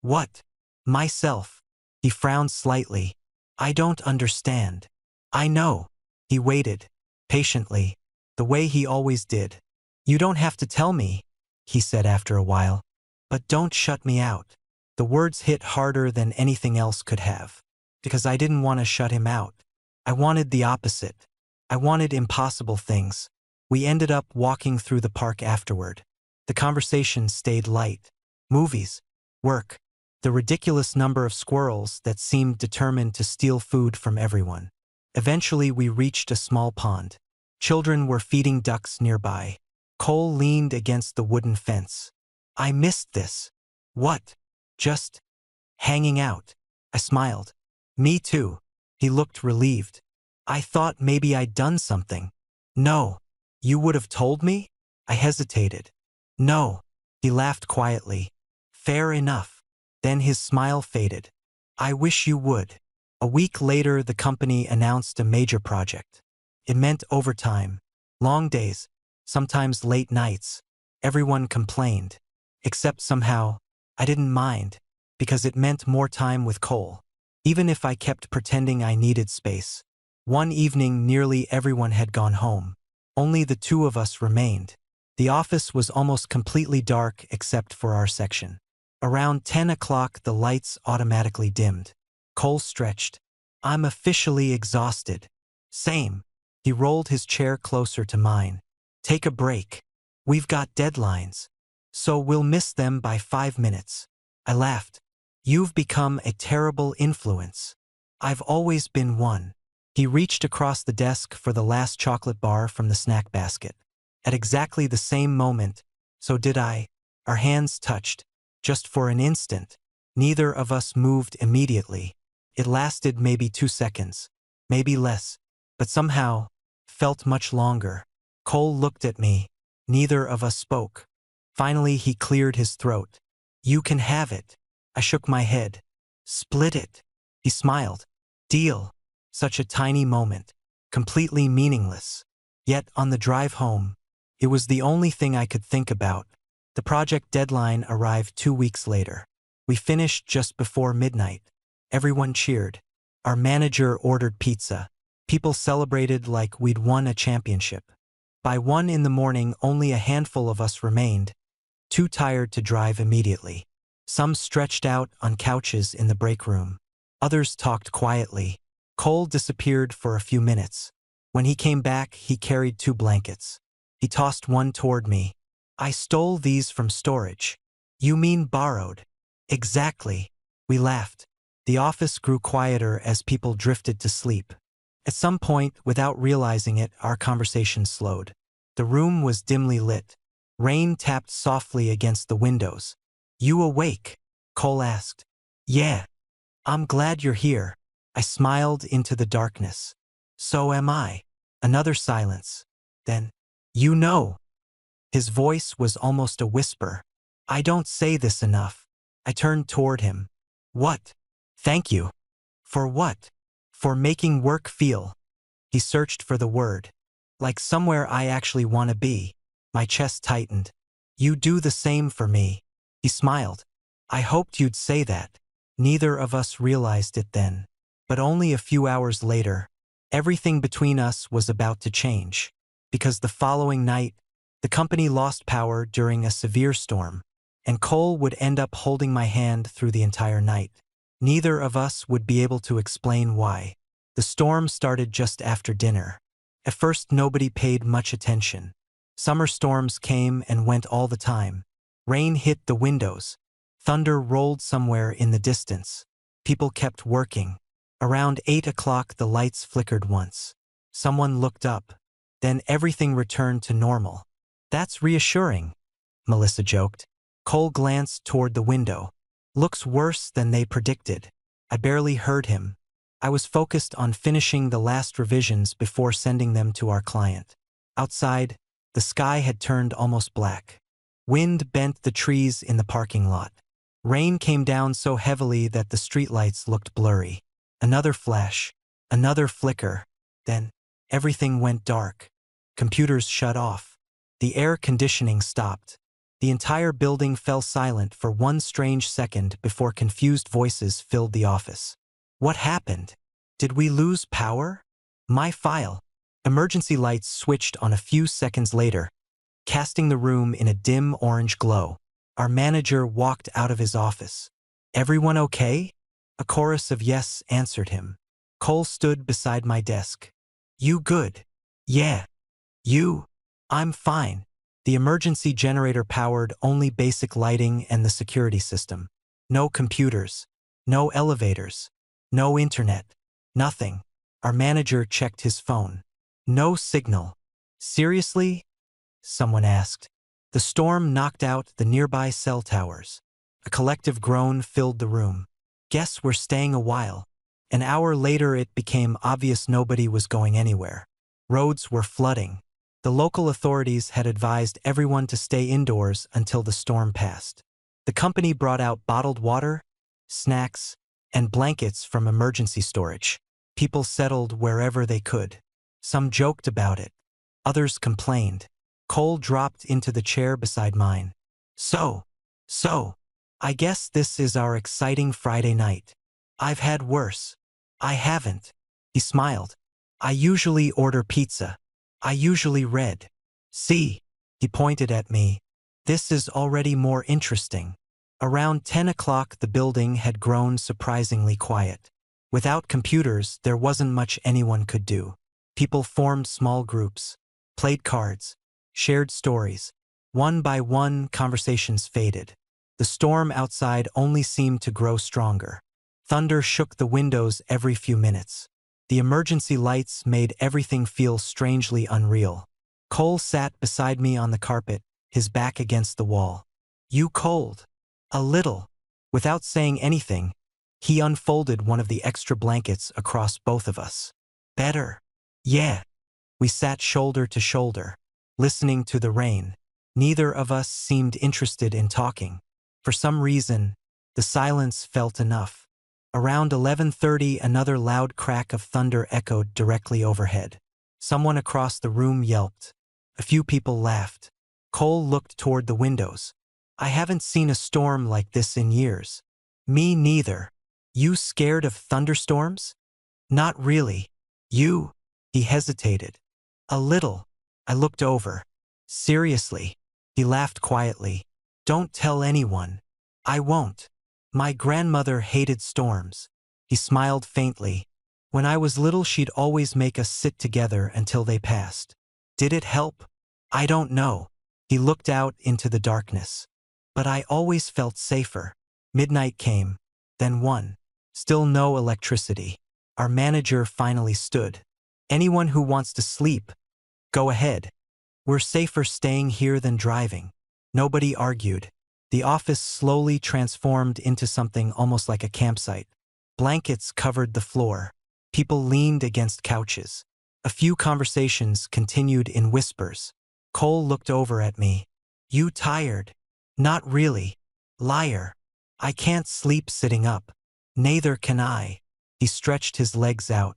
"What?" "Myself." He frowned slightly. "I don't understand." "I know." He waited, patiently, the way he always did. "You don't have to tell me," he said after a while. "But don't shut me out." The words hit harder than anything else could have. Because I didn't want to shut him out. I wanted the opposite. I wanted impossible things. We ended up walking through the park afterward. The conversation stayed light. Movies, work, the ridiculous number of squirrels that seemed determined to steal food from everyone. Eventually we reached a small pond. Children were feeding ducks nearby. Cole leaned against the wooden fence. "I missed this." "What?" "Just hanging out." I smiled. "Me too." He looked relieved. "I thought maybe I'd done something." "No." "You would have told me?" I hesitated. "No." He laughed quietly. "Fair enough." Then his smile faded. "I wish you would." A week later, the company announced a major project. It meant overtime, long days, sometimes late nights. Everyone complained. Except somehow, I didn't mind, because it meant more time with Cole. Even if I kept pretending I needed space. One evening, nearly everyone had gone home. Only the two of us remained. The office was almost completely dark except for our section. Around 10 o'clock, the lights automatically dimmed. Cole stretched. "I'm officially exhausted." "Same." He rolled his chair closer to mine. "Take a break. We've got deadlines. So we'll miss them by 5 minutes." I laughed. "You've become a terrible influence." I've always been one. He reached across the desk for the last chocolate bar from the snack basket. At exactly the same moment, so did I. Our hands touched. Just for an instant. Neither of us moved immediately. It lasted maybe 2 seconds. Maybe less. But somehow, felt much longer. Cole looked at me. Neither of us spoke. Finally, he cleared his throat. You can have it. I shook my head. Split it. He smiled. Deal. Such a tiny moment. Completely meaningless. Yet, on the drive home, it was the only thing I could think about. The project deadline arrived 2 weeks later. We finished just before midnight. Everyone cheered. Our manager ordered pizza. People celebrated like we'd won a championship. By 1 in the morning, only a handful of us remained, too tired to drive immediately. Some stretched out on couches in the break room. Others talked quietly. Cole disappeared for a few minutes. When he came back, he carried 2 blankets. He tossed one toward me. I stole these from storage. You mean borrowed? Exactly. We laughed. The office grew quieter as people drifted to sleep. At some point, without realizing it, our conversation slowed. The room was dimly lit. Rain tapped softly against the windows. You awake? Cole asked. Yeah. I'm glad you're here. I smiled into the darkness. So am I. Another silence. Then, you know. His voice was almost a whisper. I don't say this enough. I turned toward him. What? Thank you. For what? For making work feel. He searched for the word. Like somewhere I actually want to be. My chest tightened. You do the same for me. He smiled. I hoped you'd say that. Neither of us realized it then. But only a few hours later, everything between us was about to change. Because the following night, the company lost power during a severe storm, and Cole would end up holding my hand through the entire night. Neither of us would be able to explain why. The storm started just after dinner. At first, nobody paid much attention. Summer storms came and went all the time. Rain hit the windows. Thunder rolled somewhere in the distance. People kept working. Around 8 o'clock, the lights flickered once. Someone looked up. Then everything returned to normal. That's reassuring, Melissa joked. Cole glanced toward the window. Looks worse than they predicted. I barely heard him. I was focused on finishing the last revisions before sending them to our client. Outside, the sky had turned almost black. Wind bent the trees in the parking lot. Rain came down so heavily that the streetlights looked blurry. Another flash, another flicker. Then, everything went dark. Computers shut off. The air conditioning stopped. The entire building fell silent for one strange second before confused voices filled the office. What happened? Did we lose power? My file. Emergency lights switched on a few seconds later, casting the room in a dim orange glow. Our manager walked out of his office. Everyone okay? A chorus of yes answered him. Cole stood beside my desk. You good? Yeah. You? I'm fine. The emergency generator powered only basic lighting and the security system. No computers. No elevators. No internet. Nothing. Our manager checked his phone. No signal. Seriously? Someone asked. The storm knocked out the nearby cell towers. A collective groan filled the room. Guess we're staying a while. An hour later it became obvious nobody was going anywhere. Roads were flooding. The local authorities had advised everyone to stay indoors until the storm passed. The company brought out bottled water, snacks, and blankets from emergency storage. People settled wherever they could. Some joked about it. Others complained. Cole dropped into the chair beside mine. So, I guess this is our exciting Friday night. I've had worse. I haven't. He smiled. I usually order pizza. I usually read. See, he pointed at me. This is already more interesting. Around 10 o'clock the building had grown surprisingly quiet. Without computers, there wasn't much anyone could do. People formed small groups, played cards, shared stories. One by one, conversations faded. The storm outside only seemed to grow stronger. Thunder shook the windows every few minutes. The emergency lights made everything feel strangely unreal. Cole sat beside me on the carpet, his back against the wall. "You cold?" "A little." Without saying anything, he unfolded one of the extra blankets across both of us. "Better?" "Yeah." We sat shoulder to shoulder, listening to the rain. Neither of us seemed interested in talking. For some reason, the silence felt enough. Around 11:30, another loud crack of thunder echoed directly overhead. Someone across the room yelped. A few people laughed. Cole looked toward the windows. "I haven't seen a storm like this in years." "Me neither." "You scared of thunderstorms?" "Not really." "You?" He hesitated. "A little." I looked over. "Seriously?" He laughed quietly. "Don't tell anyone." "I won't." "My grandmother hated storms." He smiled faintly. "When I was little, she'd always make us sit together until they passed." "Did it help?" "I don't know." He looked out into the darkness. "But I always felt safer." Midnight came, then 1. Still no electricity. Our manager finally stood. "Anyone who wants to sleep, go ahead. We're safer staying here than driving." Nobody argued. The office slowly transformed into something almost like a campsite. Blankets covered the floor. People leaned against couches. A few conversations continued in whispers. Cole looked over at me. "You tired?" "Not really." "Liar." "I can't sleep sitting up." "Neither can I." He stretched his legs out.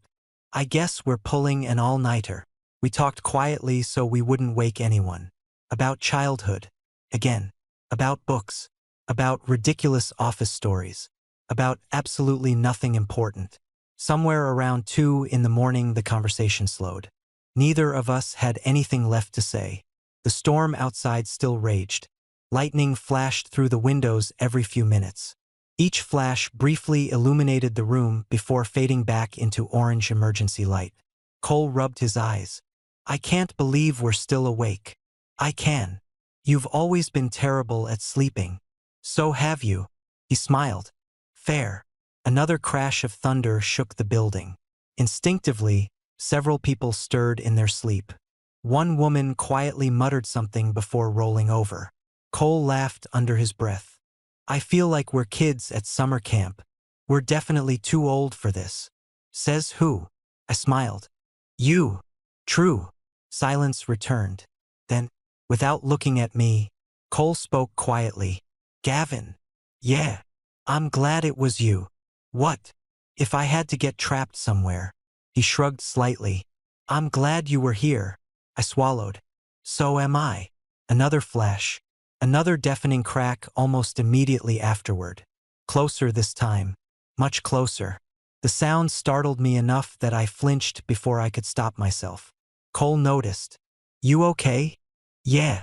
"I guess we're pulling an all-nighter." We talked quietly so we wouldn't wake anyone. About childhood. Again. About books. About ridiculous office stories. About absolutely nothing important. Somewhere around 2 in the morning, the conversation slowed. Neither of us had anything left to say. The storm outside still raged. Lightning flashed through the windows every few minutes. Each flash briefly illuminated the room before fading back into orange emergency light. Cole rubbed his eyes. "I can't believe we're still awake." "I can." "You've always been terrible at sleeping." "So have you." He smiled. "Fair." Another crash of thunder shook the building. Instinctively, several people stirred in their sleep. One woman quietly muttered something before rolling over. Cole laughed under his breath. "I feel like we're kids at summer camp. We're definitely too old for this." "Says who?" I smiled. "You." "True." Silence returned. Then, without looking at me, Cole spoke quietly. "Gavin." "Yeah." "I'm glad it was you." "What?" "If I had to get trapped somewhere." He shrugged slightly. "I'm glad you were here." I swallowed. "So am I." Another flash. Another deafening crack almost immediately afterward. Closer this time. Much closer. The sound startled me enough that I flinched before I could stop myself. Cole noticed. "You okay?" "Yeah."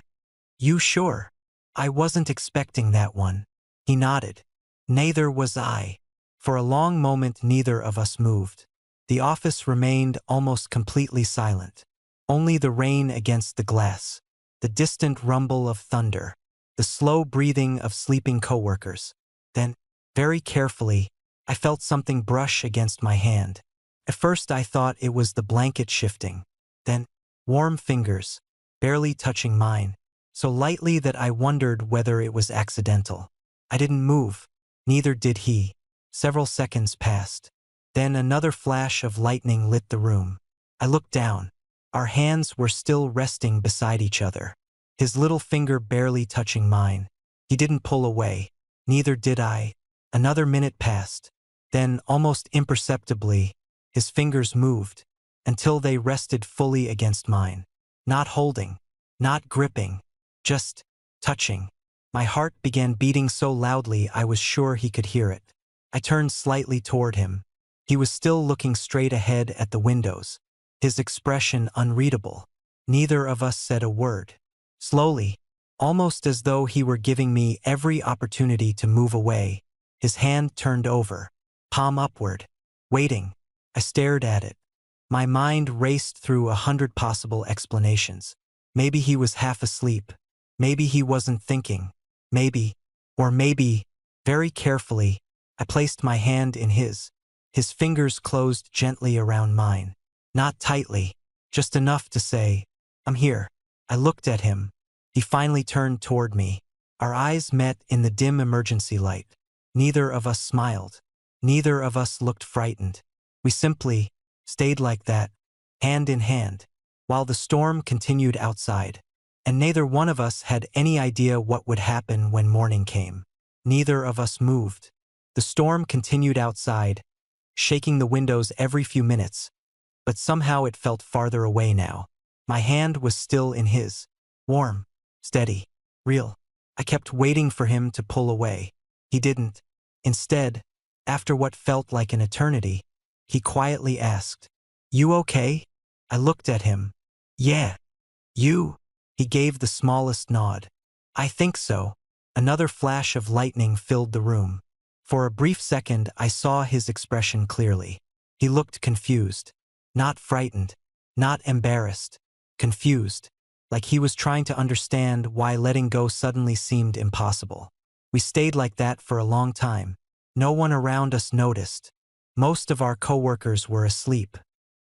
"You sure?" "I wasn't expecting that one." He nodded. Neither was I. For a long moment, neither of us moved. The office remained almost completely silent. Only the rain against the glass, the distant rumble of thunder, the slow breathing of sleeping coworkers. Then, very carefully, I felt something brush against my hand. At first I thought it was the blanket shifting. Then, warm fingers, barely touching mine, so lightly that I wondered whether it was accidental. I didn't move. Neither did he. Several seconds passed. Then another flash of lightning lit the room. I looked down. Our hands were still resting beside each other. His little finger barely touching mine. He didn't pull away. Neither did I. Another minute passed. Then, almost imperceptibly, his fingers moved, until they rested fully against mine. Not holding, not gripping, just touching. My heart began beating so loudly I was sure he could hear it. I turned slightly toward him. He was still looking straight ahead at the windows, his expression unreadable. Neither of us said a word. Slowly, almost as though he were giving me every opportunity to move away, his hand turned over, palm upward, waiting. I stared at it. My mind raced through 100 possible explanations. Maybe he was half asleep. Maybe he wasn't thinking. Maybe, or maybe, very carefully, I placed my hand in his. His fingers closed gently around mine. Not tightly, just enough to say, "I'm here." I looked at him. He finally turned toward me. Our eyes met in the dim emergency light. Neither of us smiled. Neither of us looked frightened. We simply stayed like that, hand in hand, while the storm continued outside. And neither one of us had any idea what would happen when morning came. Neither of us moved. The storm continued outside, shaking the windows every few minutes, but somehow it felt farther away now. My hand was still in his. Warm, steady, real. I kept waiting for him to pull away. He didn't. Instead, after what felt like an eternity, he quietly asked, "You okay?" I looked at him. "Yeah. You?" He gave the smallest nod. "I think so." Another flash of lightning filled the room. For a brief second, I saw his expression clearly. He looked confused. Not frightened. Not embarrassed. Confused. Like he was trying to understand why letting go suddenly seemed impossible. We stayed like that for a long time. No one around us noticed. Most of our coworkers were asleep.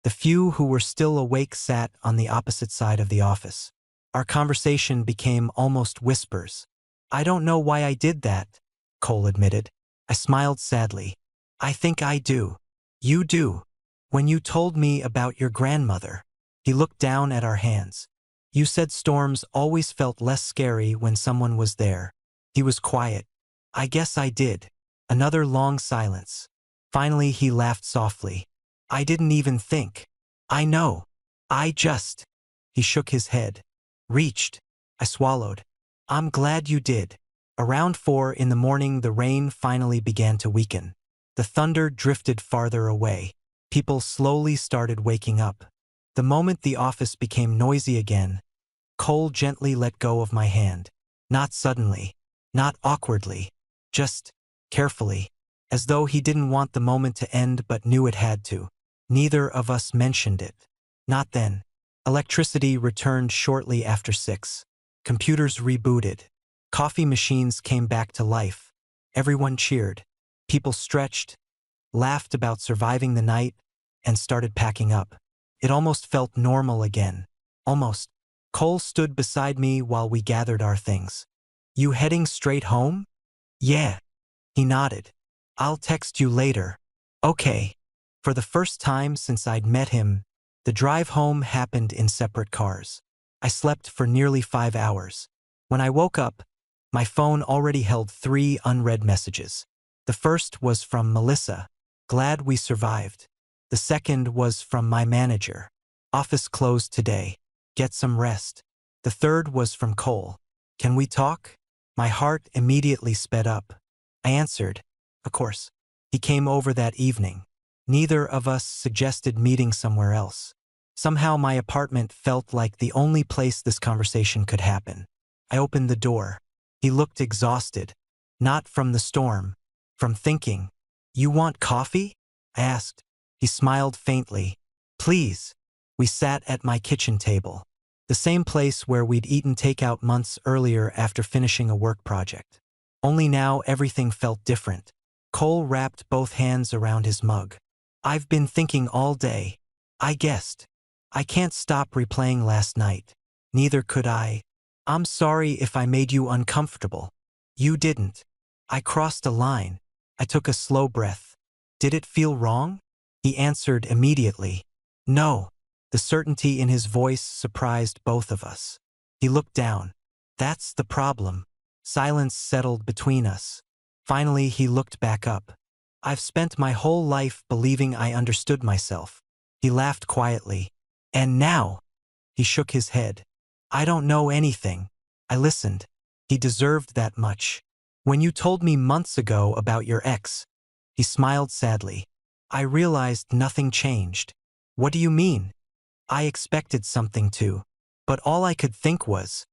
The few who were still awake sat on the opposite side of the office. Our conversation became almost whispers. "I don't know why I did that," Cole admitted. I smiled sadly. "I think I do." "You do. When you told me about your grandmother." He looked down at our hands. "You said storms always felt less scary when someone was there." He was quiet. "I guess I did." Another long silence. Finally he laughed softly. "I didn't even think. I know. I just—" He shook his head. "Reached." I swallowed. "I'm glad you did." Around 4 in the morning, the rain finally began to weaken. The thunder drifted farther away. People slowly started waking up. The moment the office became noisy again, Cole gently let go of my hand. Not suddenly. Not awkwardly. Just carefully. As though he didn't want the moment to end but knew it had to. Neither of us mentioned it. Not then. Electricity returned shortly after 6. Computers rebooted. Coffee machines came back to life. Everyone cheered. People stretched, laughed about surviving the night, and started packing up. It almost felt normal again. Almost. Cole stood beside me while we gathered our things. "You heading straight home?" "Yeah." He nodded. "I'll text you later." "Okay." For the first time since I'd met him, the drive home happened in separate cars. I slept for nearly 5 hours. When I woke up, my phone already held 3 unread messages. The first was from Melissa. "Glad we survived." The second was from my manager. "Office closed today. Get some rest." The third was from Cole. "Can we talk?" My heart immediately sped up. I answered, "Of course." He came over that evening. Neither of us suggested meeting somewhere else. Somehow my apartment felt like the only place this conversation could happen. I opened the door. He looked exhausted. Not from the storm. From thinking. "You want coffee?" I asked. He smiled faintly. "Please." We sat at my kitchen table. The same place where we'd eaten takeout months earlier after finishing a work project. Only now everything felt different. Cole wrapped both hands around his mug. "I've been thinking all day." I guessed. "I can't stop replaying last night." "Neither could I." "I'm sorry if I made you uncomfortable." "You didn't." I crossed a line. I took a slow breath. "Did it feel wrong?" He answered immediately. "No." The certainty in his voice surprised both of us. He looked down. "That's the problem." Silence settled between us. Finally he looked back up. "I've spent my whole life believing I understood myself." He laughed quietly. "And now?" He shook his head. "I don't know anything." I listened. He deserved that much. "When you told me months ago about your ex," he smiled sadly, "I realized nothing changed." "What do you mean?" "I expected something to. But all I could think was—"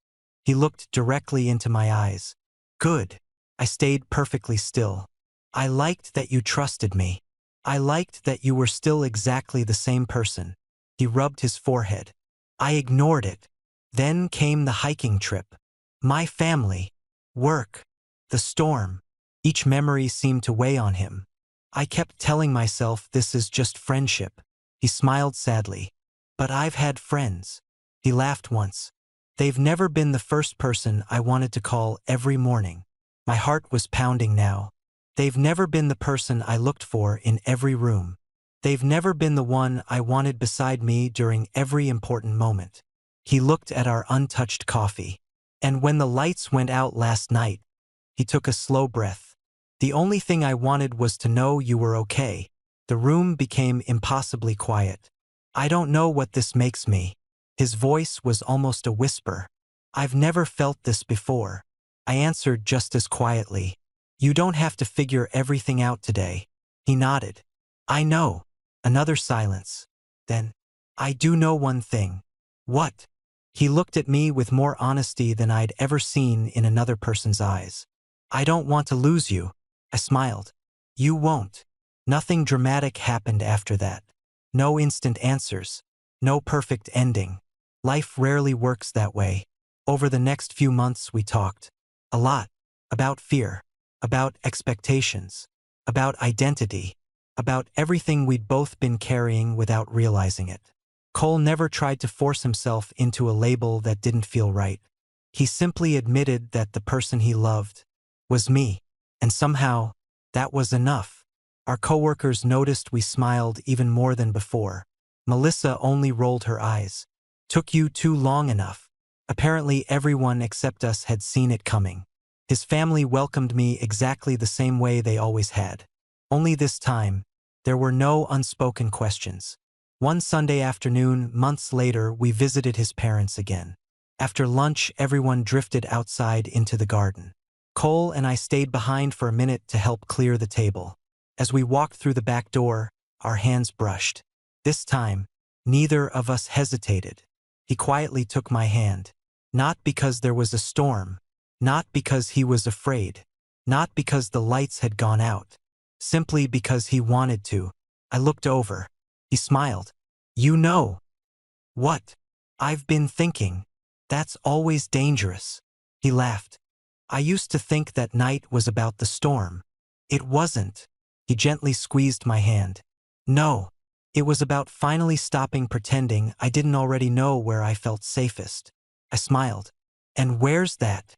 He looked directly into my eyes. "Good." I stayed perfectly still. "I liked that you trusted me. I liked that you were still exactly the same person." He rubbed his forehead. "I ignored it. Then came the hiking trip. My family. Work. The storm. Each memory seemed to weigh on him. I kept telling myself this is just friendship. He smiled sadly. But I've had friends. He laughed once. They've never been the first person I wanted to call every morning. My heart was pounding now. They've never been the person I looked for in every room. They've never been the one I wanted beside me during every important moment. He looked at our untouched coffee. And when the lights went out last night, he took a slow breath. The only thing I wanted was to know you were okay. The room became impossibly quiet. I don't know what this makes me. His voice was almost a whisper. I've never felt this before. I answered just as quietly. You don't have to figure everything out today. He nodded. I know. Another silence. Then, I do know one thing. What? He looked at me with more honesty than I'd ever seen in another person's eyes. I don't want to lose you. I smiled. You won't. Nothing dramatic happened after that. No instant answers. No perfect ending. Life rarely works that way. Over the next few months we talked. A lot. About fear. About expectations. About identity. About everything we'd both been carrying without realizing it. Cole never tried to force himself into a label that didn't feel right. He simply admitted that the person he loved was me. And somehow, that was enough. Our coworkers noticed we smiled even more than before. Melissa only rolled her eyes. Took you too long enough. Apparently everyone except us had seen it coming. His family welcomed me exactly the same way they always had. Only this time, there were no unspoken questions. One Sunday afternoon, months later, we visited his parents again. After lunch, everyone drifted outside into the garden. Cole and I stayed behind for a minute to help clear the table. As we walked through the back door, our hands brushed. This time, neither of us hesitated. He quietly took my hand. Not because there was a storm. Not because he was afraid. Not because the lights had gone out. Simply because he wanted to. I looked over. He smiled. You know. What? I've been thinking. That's always dangerous. He laughed. I used to think that night was about the storm. It wasn't. He gently squeezed my hand. No. It was about finally stopping pretending I didn't already know where I felt safest. I smiled. And where's that?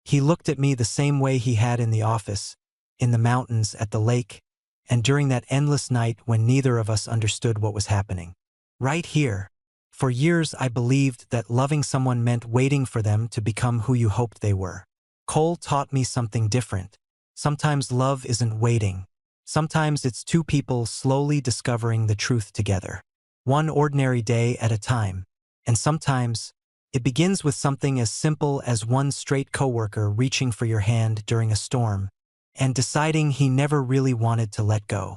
He looked at me the same way he had in the office, in the mountains, at the lake, and during that endless night when neither of us understood what was happening. Right here. For years I believed that loving someone meant waiting for them to become who you hoped they were. Cole taught me something different. Sometimes love isn't waiting. Sometimes it's two people slowly discovering the truth together. One ordinary day at a time. And sometimes, it begins with something as simple as one straight coworker reaching for your hand during a storm and deciding he never really wanted to let go.